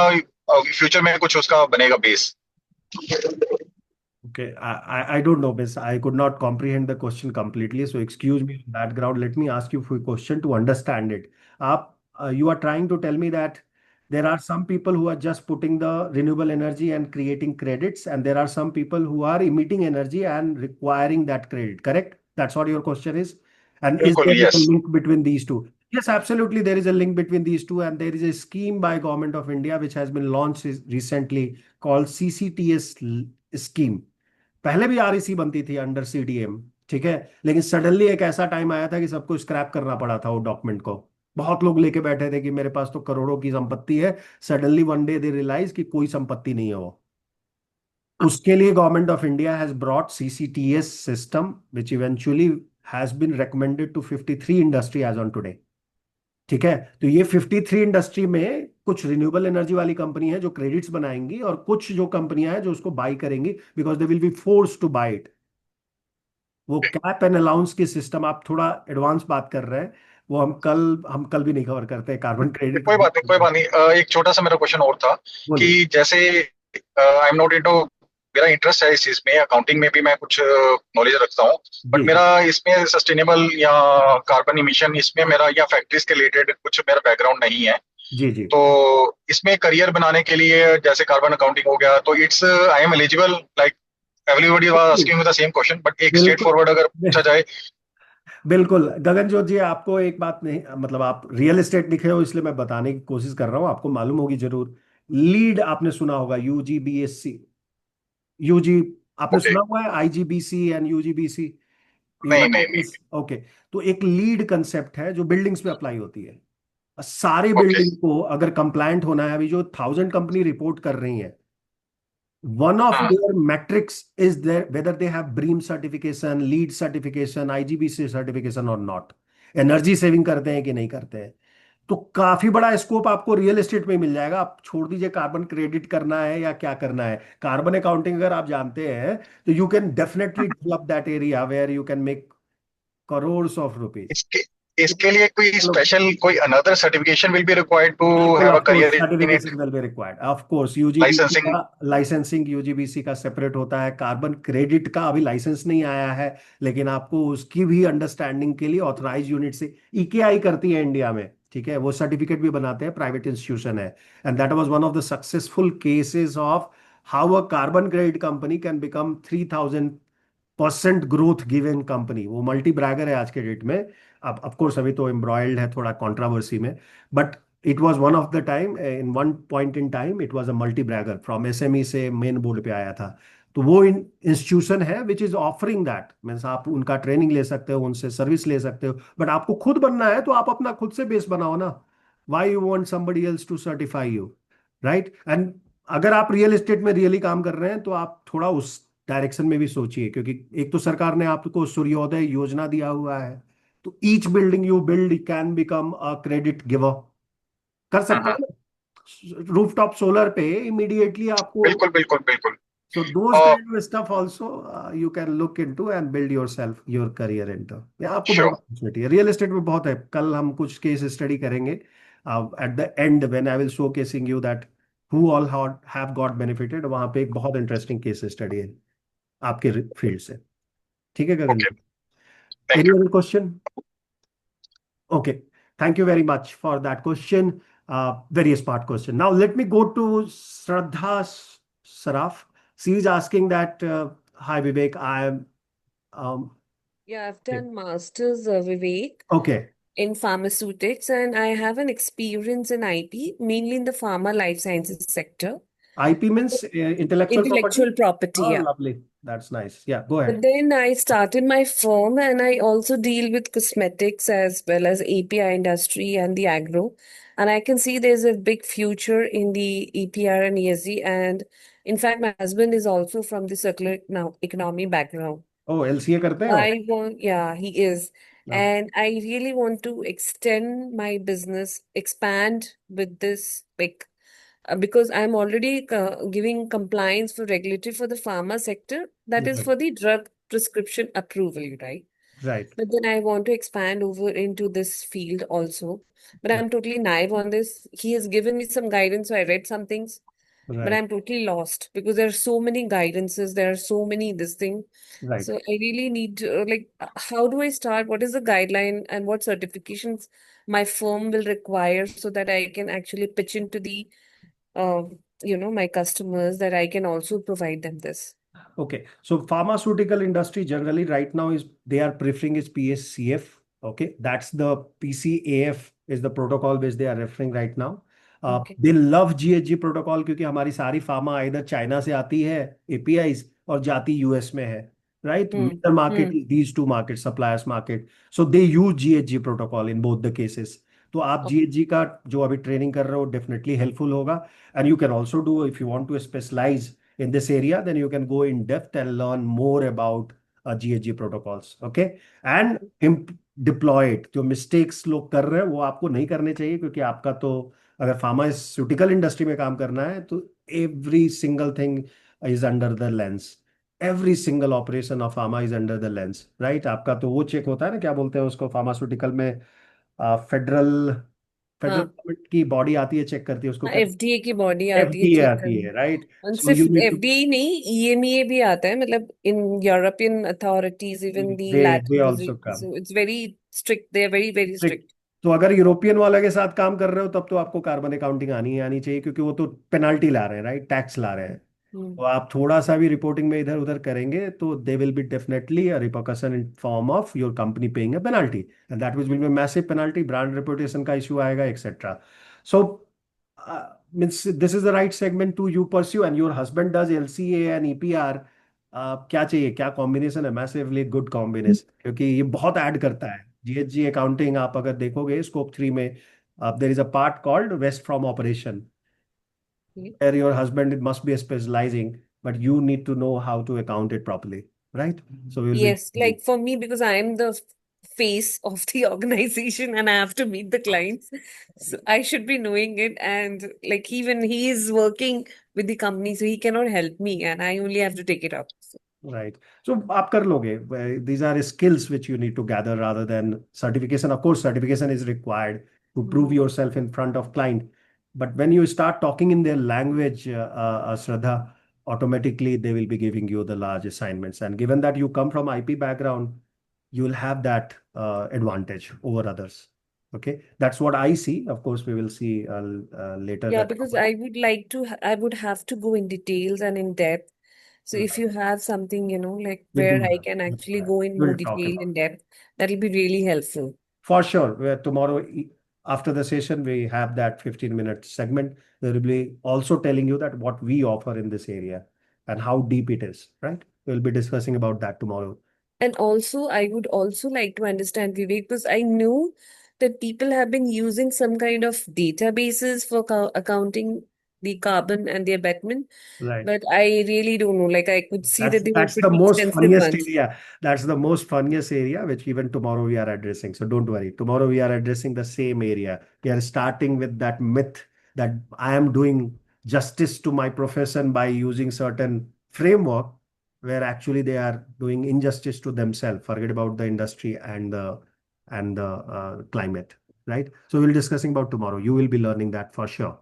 Speaker 8: फ्यूचर में कुछ उसका बनेगा base?
Speaker 2: Okay, I don't know, Miss. I could not comprehend the question completely. So excuse me on that ground. Let me ask you a question to understand it. You are trying to tell me that there are some people who are just putting the renewable energy and creating credits, and there are some people who are emitting energy and requiring that credit, correct? That's what your question is. And is there a
Speaker 8: yes.
Speaker 2: link between these two? Yes, absolutely. There is a link between these two, and there is a scheme by Government of India which has been launched recently called CCTS scheme. पहले भी REC बनती थी under CDM, ठीक है, लेकिन suddenly एक ऐसा time आया था कि सबको स्क्रैप करना पड़ा था वो डॉक्यूमेंट को. बहुत लोग लेके बैठे थे कि मेरे पास तो करोड़ों की संपत्ति है. Suddenly one day they realise कि कोई संपत्ति नहीं है वो. उसके लिए government of India has brought CCTS system which eventually has been recommended to 53 industry as on today. ठीक है, तो ये 53 इंडस्ट्री में कुछ रिन्यूएबल एनर्जी वाली कंपनी है जो क्रेडिट्स बनाएंगी और कुछ जो कंपनियां हैं जो उसको बाई करेंगी because they will B force two by it. वो कैप एंड अलाउंस की सिस्टम, आप थोड़ा एडवांस बात कर रहे हैं, वो हम कल भी नहीं कवर करते कार्बन क्रेडिट.
Speaker 8: कोई बात नहीं. एक छोटा सा मेरा क्वेश्चन और था कि जैसे आई एम नॉट इनटू, मेरा इंटरेस्ट है इस चीज में, अकाउंटिंग में भी मैं कुछ नॉलेज रखता हूँ, बट मेरा इसमें सस्टेनेबल या कार्बन इमिशन इसमें मेरा या फैक्ट्रीज के रिलेटेड कुछ मेरा बैकग्राउंड नहीं है.
Speaker 2: जी.
Speaker 8: तो इसमें करियर बनाने के लिए जैसे कार्बन अकाउंटिंग हो गया तो it's I am eligible, like everybody was asking me the same question, but एक स्ट्रेट फॉरवर्ड अगर पूछा जाए.
Speaker 2: बिल्कुल गगनजोत जी, आपको एक बात नहीं, मतलब आप रियल एस्टेट लिखे हो इसलिए मैं बताने की कोशिश कर रहा हूँ, आपको मालूम होगी जरूर. लीड आपने सुना होगा, यूजी आपने सुना हुआ है, आईजीबीसी एंड यूजीबीसी.
Speaker 8: नहीं.
Speaker 2: ओके, तो एक लीड कंसेप्ट है जो बिल्डिंग्स पे अप्लाई होती है. सारे बिल्डिंग को अगर कंप्लायंट होना है, अभी जो 1000 कंपनी रिपोर्ट कर रही है, one of their metrics is there whether they have BREEAM certification, LEED certification, IGBC certification or not. Energy saving करते हैं कि नहीं करते हैं. तो काफी बड़ा स्कोप आपको रियल एस्टेट में मिल जाएगा. आप छोड़ दीजिए कार्बन क्रेडिट करना है या क्या करना है, कार्बन अकाउंटिंग अगर आप जानते हैं तो you can definitely develop that area where you can make crores of rupees.
Speaker 8: इसके लिए कोई स्पेशल कोई another certification will be required to have a career in it?
Speaker 2: Certification will be required of course. Licensing UGBC का separate होता है. Carbon credit का अभी licence नहीं आया है, लेकिन आपको उसकी भी अंडरस्टैंडिंग के लिए ऑथराइज यूनिट से ईकेआई करती है इंडिया में, ठीक है, वो सर्टिफिकेट भी बनाते हैं, प्राइवेट इंस्टीट्यूशन है. And that was one of the successful cases of how a carbon credit company can become 3000% growth given company. वो मल्टी ब्रैगर है आज के डेट में. अब ऑफ कोर्स अभी तो एम्ब्रॉयल्ड है थोड़ा कंट्रोवर्सी में, but it was one of the time, in one point in time it was a multibagger. From SME से मेन बोर्ड पे आया था. तो वो इंस्टीट्यूशन है which is offering that means आप उनका ट्रेनिंग ले सकते हो, उनसे सर्विस ले सकते हो, बट आपको खुद बनना है तो आप अपना खुद से बेस बनाओ ना. Why you want somebody else to certify you, right? And अगर आप रियल एस्टेट में रियली काम कर रहे हैं तो आप थोड़ा उस डायरेक्शन में भी सोचिए, क्योंकि एक तो सरकार ने आपको सूर्योदय योजना दिया हुआ है, तो each building you build can become a credit giver, कर सकते
Speaker 8: हम्म,
Speaker 2: हैं ना रूफटॉप सोलर पे इमीडिएटली आपको।
Speaker 8: बिल्कुल बिल्कुल बिल्कुल।
Speaker 2: So those
Speaker 8: और
Speaker 2: kind of stuff also you can look into and build yourself your career into. यहाँ आपको बहुत
Speaker 8: श्योर।
Speaker 2: अपॉर्चुनिटी है, रियल एस्टेट में बहुत है। कल हम कुछ केस स्टडी करेंगे at the end when I will showcasing you that who all have got benefited। वहां पे एक बहुत इंटरेस्टिंग केस स्टडी है आपके फील्ड से। ठीक है Gagan
Speaker 8: okay,
Speaker 2: ji?
Speaker 8: Thank
Speaker 2: any
Speaker 8: you.
Speaker 2: Other question? Okay, thank you very much for that question. Very smart question. Now let me go to Shraddha Saraf. She is asking that, hi Vivek, I am, um,
Speaker 10: Yeah, I've
Speaker 2: okay,
Speaker 10: done masters, Vivek,
Speaker 2: okay.
Speaker 10: in pharmaceutics, and I have an experience in IP, mainly in the pharma life sciences sector.
Speaker 2: IP means intellectual property.
Speaker 10: Intellectual property,
Speaker 2: Oh,
Speaker 10: yeah.
Speaker 2: lovely. That's nice. Yeah, go
Speaker 10: But
Speaker 2: ahead.
Speaker 10: then I started my firm, and I also deal with cosmetics as well as API industry and the agro. And I can see there's a big future in the EPR and ESG. And in fact, my husband is also from the circular economy background.
Speaker 2: Oh, LCA करते हो?
Speaker 10: I want, yeah, he is.
Speaker 2: No.
Speaker 10: And I really want to extend my business, expand with this, like, because I'm already giving compliance for regulatory for the pharma sector, that is
Speaker 2: Right.
Speaker 10: for the drug prescription approval, right?
Speaker 2: Right.
Speaker 10: But then I want to expand over into this field also. But I'm totally naive on this. He has given me some guidance, so I read some things, but
Speaker 2: Right.
Speaker 10: I'm totally lost because there are so many guidances, there are so many this thing.
Speaker 2: Right.
Speaker 10: So I really need to, how do I start? What is the guideline and what certifications my firm will require so that I can actually pitch into the uh, my customers that I can also provide them this.
Speaker 2: Okay, so pharmaceutical industry generally right now is they are preferring is PSCF. Okay, that's the PCAF is the protocol which they are referring right now.
Speaker 10: Okay.
Speaker 2: They love GHG protocol क्योंकि हमारी सारी pharma इधर China से आती है APIs और जाती US में है, right?
Speaker 10: Hmm.
Speaker 2: Major market
Speaker 10: Hmm.
Speaker 2: is these two markets, suppliers market. So they use GHG protocol in both the cases. तो आप
Speaker 10: Okay.
Speaker 2: GHG का जो अभी ट्रेनिंग कर रहे हो डेफिनेटली हेल्पफुल होगा, and you can also do if you want to specialise in this area, then you can go in depth and learn more about GHG protocols. Okay, and deploy it. जो mistakes लोग कर रहे हैं वो आपको नहीं करने चाहिए, क्योंकि आपका तो अगर फार्मास्यूटिकल इंडस्ट्री में काम करना है तो every single thing is under the lens. Every single operation of pharma is under the lens, right? आपका तो वो चेक होता है ना, क्या बोलते हैं उसको फार्मास्यूटिकल में, फेडरल फेडरल
Speaker 10: हाँ,
Speaker 2: गवर्नमेंट की बॉडी आती है, चेक करती है उसको, क्या
Speaker 10: एफडीए की बॉडी आती है
Speaker 2: FDA
Speaker 10: चेक
Speaker 2: आती
Speaker 10: करने।
Speaker 2: है, राइट?
Speaker 10: और
Speaker 2: सो यू
Speaker 10: सिर्फ
Speaker 2: नीड टू,
Speaker 10: एफडीए ही नहीं, ईएमईए भी आता है, मतलब in European authorities, even the
Speaker 2: they
Speaker 10: लैटिन,
Speaker 2: also come
Speaker 10: so it's very strict, they are very very
Speaker 2: strict।
Speaker 10: Strict.
Speaker 2: तो अगर यूरोपियन वाले के साथ काम कर रहे हो तब तो आपको कार्बन अकाउंटिंग आनी ही आनी चाहिए, क्योंकि वो तो पेनाल्टी ला रहे हैं, राइट? टैक्स ला रहे हैं।
Speaker 10: हम्म।
Speaker 2: तो आप थोड़ा सा भी रिपोर्टिंग में इधर उधर करेंगे तो they will be definitely a repercussion in form of your company paying a penalty, and that will be massive penalty, brand reputation का इशू आएगा, etcetera. So means this is the right segment to you pursue, and your husband does LCA and EPR। क्या चाहिए, क्या combination है? Massively good combination, क्योंकि ये बहुत add करता है। GHG अकाउंटिंग आप अगर देखोगे स्कोप 3 में, there is a part called waste from operation, where your husband must be specializing, but you need to know how to account it properly, right? So we'll be,
Speaker 10: Yes, like for me, because I am the face of the organization and I have to meet the clients, so I should be knowing it. And like even he is working with the company, so he cannot help me, and I only have to take it up.
Speaker 2: right. So आप कर लोगे. These are skills which you need to gather rather than certification. Of course, certification is required to prove yourself in front of client. But when you start talking in their language, Shraddha, automatically they will be giving you the large assignments. And given that you come from IP background, you will have that advantage over others. Okay, that's what I see. Of course, we will see later
Speaker 10: Yeah,
Speaker 2: that.
Speaker 10: because I would like to, I would have to go in details and in depth. So if you have something, like
Speaker 2: We do
Speaker 10: where I
Speaker 2: have.
Speaker 10: can
Speaker 2: We do
Speaker 10: actually
Speaker 2: have.
Speaker 10: go in more
Speaker 2: We'll talk
Speaker 10: detail,
Speaker 2: about
Speaker 10: in
Speaker 2: it.
Speaker 10: depth, that'll be really helpful.
Speaker 2: For sure. Tomorrow, after the session, we have that 15-minute segment. We will be also telling you that what we offer in this area and how deep it is, right? We'll be discussing about that tomorrow.
Speaker 10: And also, I would also like to understand, Vivek, because I knew that people have been using some kind of databases for accounting the carbon and the abatement,
Speaker 2: Right.
Speaker 10: but I really don't know. Like I could see that they were
Speaker 2: That's the
Speaker 10: pretty
Speaker 2: most
Speaker 10: expensive
Speaker 2: funniest
Speaker 10: ones.
Speaker 2: area. That's the most funniest area, which even tomorrow we are addressing. So don't worry. Tomorrow we are addressing the same area. We are starting with that myth that I am doing justice to my profession by using certain framework where actually they are doing injustice to themselves. Forget about the industry and the climate, right? So we'll be discussing about tomorrow. You will be learning that for sure.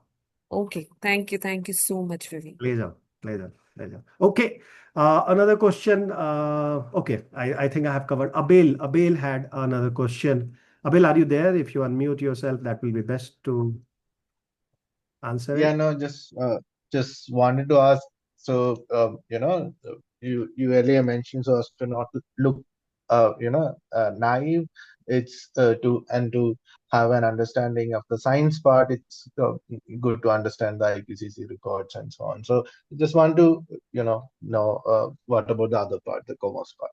Speaker 10: Okay, thank you. Thank you so much, Ravi.
Speaker 2: Pleasure, pleasure, pleasure. Okay, another question. Okay, I think I have covered. Abel had another question. Abel, are you there? If you unmute yourself, that will be best to answer
Speaker 11: Yeah,
Speaker 2: it.
Speaker 11: no, just wanted to ask. So, you earlier mentioned so as to not look, naive. It's to have an understanding of the science part. It's good to understand the IPCC records and so on. So, just want to, know what about the other part, the commerce part.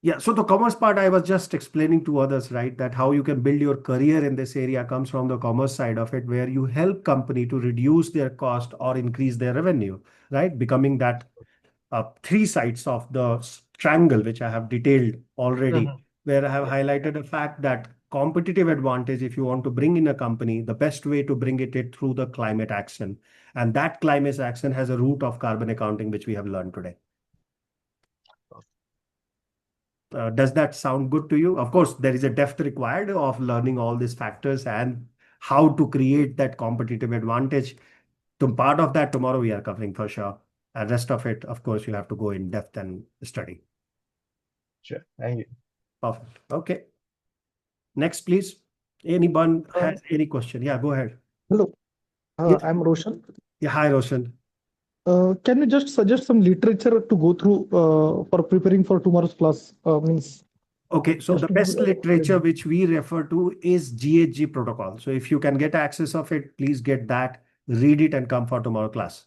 Speaker 2: Yeah, so the commerce part, I was just explaining to others, right, that how you can build your career in this area comes from the commerce side of it, where you help company to reduce their cost or increase their revenue, right? Becoming that three sides of the triangle, which I have detailed already, where I have highlighted the fact that competitive advantage, if you want to bring in a company, the best way to bring it through the climate action. And that climate action has a root of carbon accounting, which we have learned today. Does that sound good to you? Of course, there is a depth required of learning all these factors and how to create that competitive advantage. To part of that, tomorrow we are covering for sure. And rest of it, of course, you have to go in depth and study.
Speaker 11: Sure. Thank you.
Speaker 2: Perfect. Okay. Next, please. Anyone has any question? Yeah, go ahead.
Speaker 12: Hello,
Speaker 2: Yeah,
Speaker 12: I'm Roshan.
Speaker 2: yeah. Hi, Roshan.
Speaker 12: Can you just suggest some literature to go through for preparing for tomorrow's class? Means
Speaker 2: Okay, so
Speaker 12: just
Speaker 2: the
Speaker 12: to
Speaker 2: best literature which we refer to is GHG protocol. So if you can get access of it, please get that, read it and come for tomorrow class.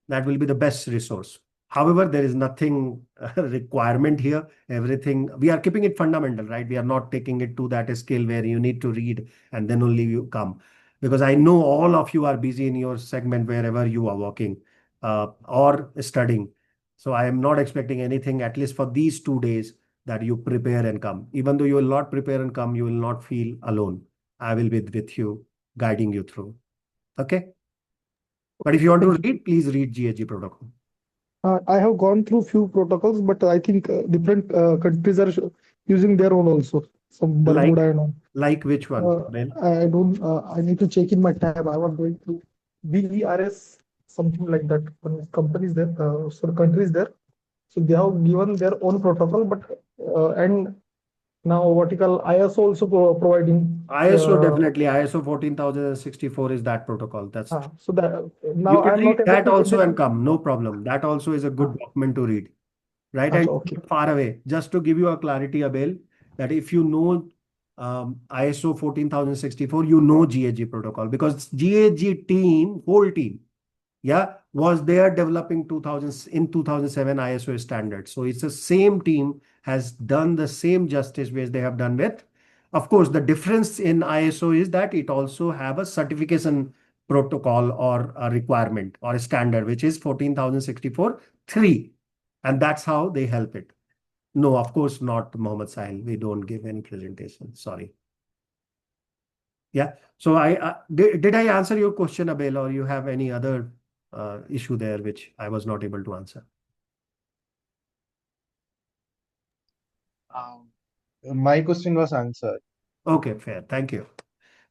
Speaker 2: That will be the best resource. However, there is nothing requirement here. Everything, we are keeping it fundamental, right? We are not taking it to that scale where you need to read and then only you come. Because I know all of you are busy in your segment wherever you are working or studying. So I am not expecting anything, at least for these 2 days, that you prepare and come. Even though you will not prepare and come, you will not feel alone. I will be with you, guiding you through. Okay? But if you want to read, please read GHG protocol.
Speaker 12: I have gone through few protocols, but I think different countries are using their own also. Some Bermuda and all.
Speaker 2: Like which one?
Speaker 12: I don't. I need to check in my tab. I was going through BERS, something like that. Companies there, so countries there. So they have given their own protocol, but and now what you call ISO also providing.
Speaker 2: ISO definitely. ISO 14064 is that protocol. That's
Speaker 12: so that now
Speaker 2: you can
Speaker 12: I'm
Speaker 2: read
Speaker 12: not able
Speaker 2: that
Speaker 12: to
Speaker 2: also
Speaker 12: get
Speaker 2: and come. No problem. That also is a good document to read. Right?
Speaker 12: Achha,
Speaker 2: And
Speaker 12: okay.
Speaker 2: far away. Just to give you a clarity, Abel, that if you know ISO 14064, you know GHG protocol because GHG team, whole team, yeah, was there developing 2000 in 2007 ISO standards. So it's the same team has done the same justice which they have done with. Of course, the difference in ISO is that it also have a certification protocol or a requirement or a standard, which is 14064 3. And that's how they help it. No, of course not, Mohammed Sahil. We don't give any presentation. Sorry. Yeah. So did I answer your question, Abel, or you have any other issue there which I was not able to answer?
Speaker 11: My question was answered.
Speaker 2: Okay, fair. Thank you.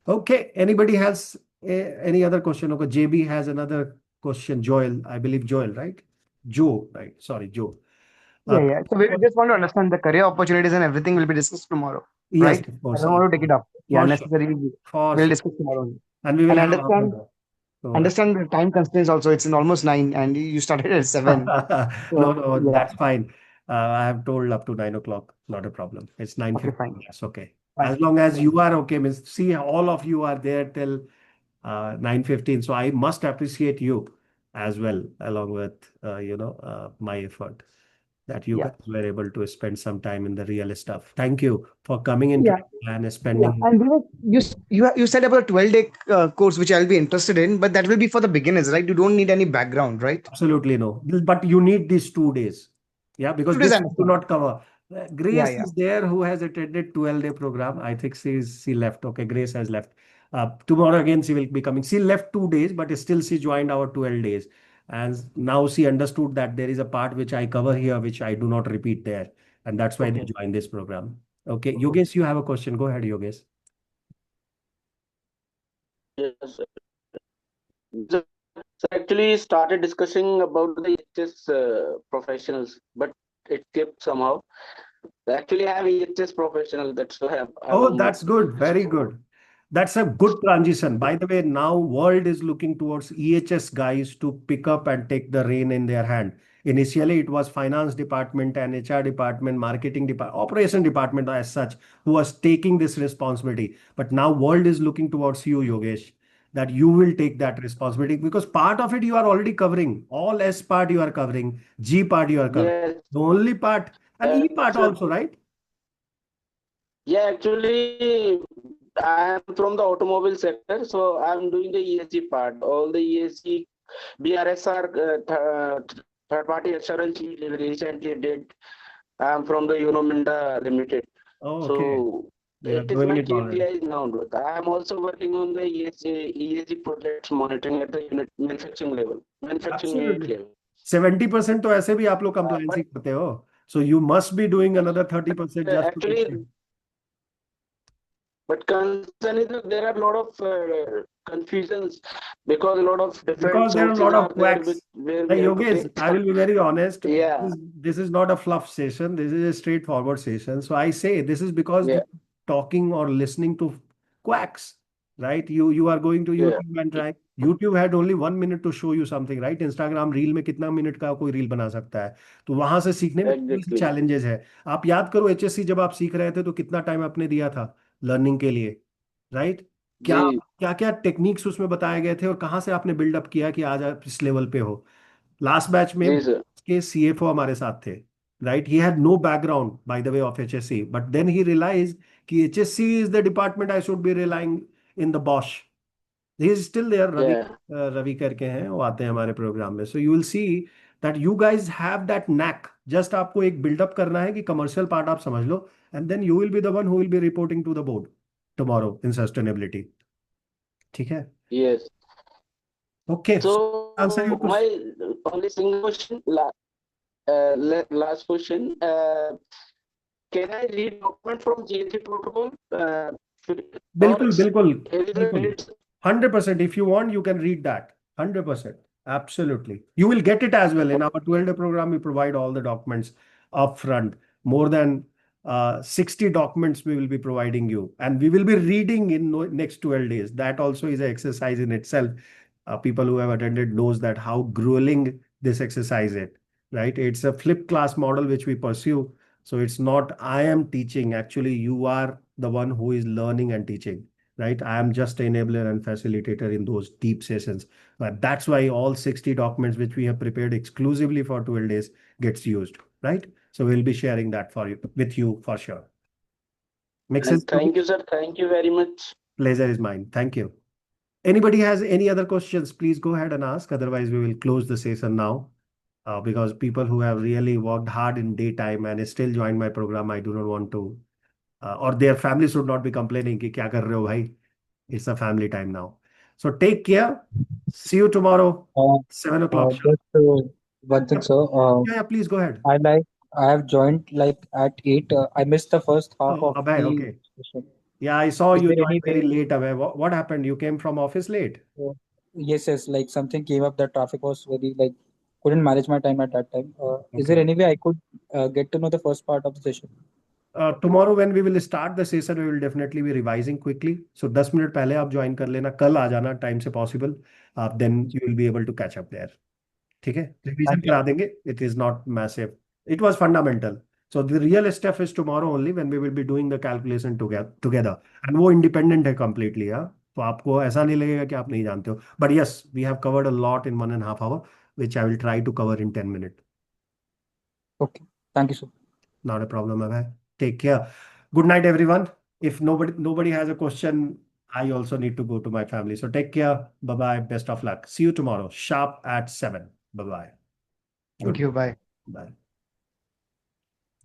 Speaker 2: Okay. Anybody has any other question? Okay, JB has another question. Joel, I believe Joel, right? Joe, right? Sorry, Joe.
Speaker 5: Yeah. So we just want to understand the career opportunities and everything will be discussed tomorrow,
Speaker 2: Yes,
Speaker 5: right?
Speaker 2: of course.
Speaker 5: I don't want to take it up. Yeah,
Speaker 2: For sure.
Speaker 5: necessarily
Speaker 2: For
Speaker 5: we'll
Speaker 2: sure.
Speaker 5: discuss tomorrow only.
Speaker 2: And we will
Speaker 5: And
Speaker 2: have
Speaker 5: understand the time constraints also. It's in almost 9 and you started at 7.
Speaker 2: No,
Speaker 5: Yeah.
Speaker 2: that's fine. I have told up to 9 o'clock. Not a problem. It's 9:15.
Speaker 5: Okay, fine.
Speaker 2: That's okay.
Speaker 5: Fine.
Speaker 2: As long as you are okay, Miss. See, all of you are there till 9:15. So I must appreciate you as well, along with my effort. that you
Speaker 9: Yeah.
Speaker 2: guys were able to spend some time in the real stuff. Thank you for coming in
Speaker 5: Yeah.
Speaker 2: today and
Speaker 5: Yeah.
Speaker 2: spending.
Speaker 5: And Vivek, you said about a 12-day course, which I'll be interested in, but that will be for the beginners, right? You don't need any background, right?
Speaker 2: Absolutely no. But you need these 2 days. Yeah, because
Speaker 5: 2 days,
Speaker 2: this
Speaker 5: I
Speaker 2: we do
Speaker 5: understand.
Speaker 2: not cover.
Speaker 5: Yeah,
Speaker 2: Grace
Speaker 5: yeah.
Speaker 2: is there who has attended 12-day program. I think she left. Okay, Grace has left. Tomorrow again she will be coming. She left 2 days, but still she joined our 12 days. And now she understood that there is a part which I cover here, which I do not repeat there. And that's why they
Speaker 13: Okay.
Speaker 2: joined this program. Okay, Yogesh, you have a question. Go ahead, Yogesh.
Speaker 13: Yes. Just actually started discussing about the EHS professionals, but it kept somehow. Actually, I have EHS professional. That's why I
Speaker 2: Oh,
Speaker 13: want more
Speaker 2: that's good. Very
Speaker 13: discussion.
Speaker 2: good. That's a good transition. By the way, now world is looking towards EHS guys to pick up and take the rein in their hand. Initially, it was finance department and HR department, marketing department, operation department as such, who was taking this responsibility. But now world is looking towards you, Yogesh, that you will take that responsibility because part of it you are already covering. All S part you are covering, G part you are covering.
Speaker 13: Yes.
Speaker 2: The only part, and E part
Speaker 13: Actually,
Speaker 2: also, right?
Speaker 13: yeah, actually, I am from the automobile sector, so I'm doing the ESG part. All the ESG BRSR third party assurance we recently did. I'm from the Minda Limited.
Speaker 2: Oh, okay.
Speaker 13: So
Speaker 2: You are
Speaker 13: it is
Speaker 2: doing
Speaker 13: my
Speaker 2: it already.
Speaker 13: KPI now. I'm also working on the ESG projects monitoring at the unit manufacturing level, manufacturing unit
Speaker 2: Absolutely.
Speaker 13: level.
Speaker 2: 70% तो ऐसे भी आप लोग compliance
Speaker 13: But
Speaker 2: ही करते हो. So you must be doing another 30% just to make sure.
Speaker 13: actually, but concern is that there are a lot of confusions because a lot of different
Speaker 2: Because there are a
Speaker 13: sources
Speaker 2: lot
Speaker 13: are
Speaker 2: of
Speaker 13: there
Speaker 2: quacks.
Speaker 13: where
Speaker 2: Hey,
Speaker 13: we have to
Speaker 2: Yogesh,
Speaker 13: take.
Speaker 2: I will be very honest.
Speaker 13: Yeah,
Speaker 2: This is not a fluff session. This is a straightforward session. So I say this is because
Speaker 13: yeah,
Speaker 2: you talking or listening to quacks, right? You are going to
Speaker 13: yeah,
Speaker 2: YouTube and try. YouTube had only 1 minute to show you something, right? Instagram reel में कितना minute का कोई reel बना सकता है तो वहां से सीखने में थोड़ी सी
Speaker 13: exactly.
Speaker 2: चैलेंजेस है. आप याद करो एचएससी जब आप सीख रहे थे तो कितना टाइम आपने दिया था लर्निंग के लिए, राइट? क्या
Speaker 13: जी,
Speaker 2: क्या क्या टेक्निक्स उसमें बताए गए थे और कहाँ से आपने बिल्डअप किया कि आज आप इस लेवल पे हो. लास्ट बैच में
Speaker 13: जी सर.
Speaker 2: के सीएफओ हमारे साथ थे, right? He had no background by the way of HSC, but then he realise कि HSC is the department I should be relying in the Bosch. He is still there. Ravi
Speaker 13: Yeah,
Speaker 2: Ravi करके हैं, वो आते हैं हमारे प्रोग्राम में. So you will see that you guys have that knack. Just आपको एक बिल्डअप करना है कि कमर्शियल पार्ट आप समझ लो and then you will be the one who will be reporting to the board tomorrow in sustainability. ठीक है?
Speaker 13: yes.
Speaker 2: Okay, answer your
Speaker 13: So
Speaker 2: question.
Speaker 13: my only single question, last question. Can I read document from GHG protocol? Or
Speaker 2: बिल्कुल बिल्कुल
Speaker 13: is it
Speaker 2: बिल्कुल.
Speaker 13: needs?
Speaker 2: 100%. If you want, you can read that. 100%. Absolutely. You will get it as well. In our 12-day program, we provide all the documents upfront. More than 60 documents we will be providing you. And we will be reading in next 12 days. That also is an exercise in itself. People who have attended knows that how grueling this exercise is, right? It's a flipped class model which we pursue. So it's not I am teaching. Actually, you are the one who is learning and teaching, right? I am just an enabler and facilitator in those deep sessions. But that's why all 60 documents which we have prepared exclusively for 12 days gets used, right? So we'll be sharing that for you with you for sure. Make sense?
Speaker 13: And thank you, sir. Thank you very much.
Speaker 2: Pleasure is mine. Thank you. Anybody has any other questions, please go ahead and ask. Otherwise, we will close the session now. Because people who have really worked hard in daytime and still joined my program, I do not want to, or their families should not be complaining कि क्या कर रहे हो भाई? It's a family time now. So take care. See you tomorrow, 7 o'clock sharp.
Speaker 14: Just one thing,
Speaker 2: Yep.
Speaker 14: sir.
Speaker 2: Yeah, please go ahead.
Speaker 14: I have joined like at 8. I missed the first half
Speaker 2: Oh,
Speaker 14: of
Speaker 2: Abhay,
Speaker 14: the
Speaker 2: okay.
Speaker 14: session.
Speaker 2: Yeah, I saw
Speaker 14: Is
Speaker 2: you
Speaker 14: there
Speaker 2: joined
Speaker 14: any
Speaker 2: very
Speaker 14: way?
Speaker 2: late, Abhay. What happened? You came from office late?
Speaker 14: Yes, yes. Like something came up. The traffic was very like couldn't manage my time at that time. Is there
Speaker 2: Okay.
Speaker 14: any way I could get to know the first part of the session?
Speaker 2: Tomorrow when we will start the session, we will definitely be revising quickly. So 10 minute पहले आप join कर लेना, कल आ जाना time से possible. Then you will be able to catch up there. ठीक है? Revision
Speaker 14: Thank you.
Speaker 2: करा देंगे. It is not massive. It was fundamental. So the real stuff is tomorrow only when we will be doing the calculation together. And वो independent है completely, हाँ. तो आपको ऐसा नहीं लगेगा कि आप नहीं जानते हो. But yes, we have covered a lot in 1.5 hours, which I will try to cover in 10 minutes.
Speaker 14: Okay. Thank you, sir.
Speaker 2: Not a problem, Abhay. Take care. Good night, everyone. If nobody has a question, I also need to go to my family. So take care. Bye-bye. Best of luck. See you tomorrow, sharp at 7. Bye-bye.
Speaker 5: Thank you. Bye.
Speaker 2: Bye.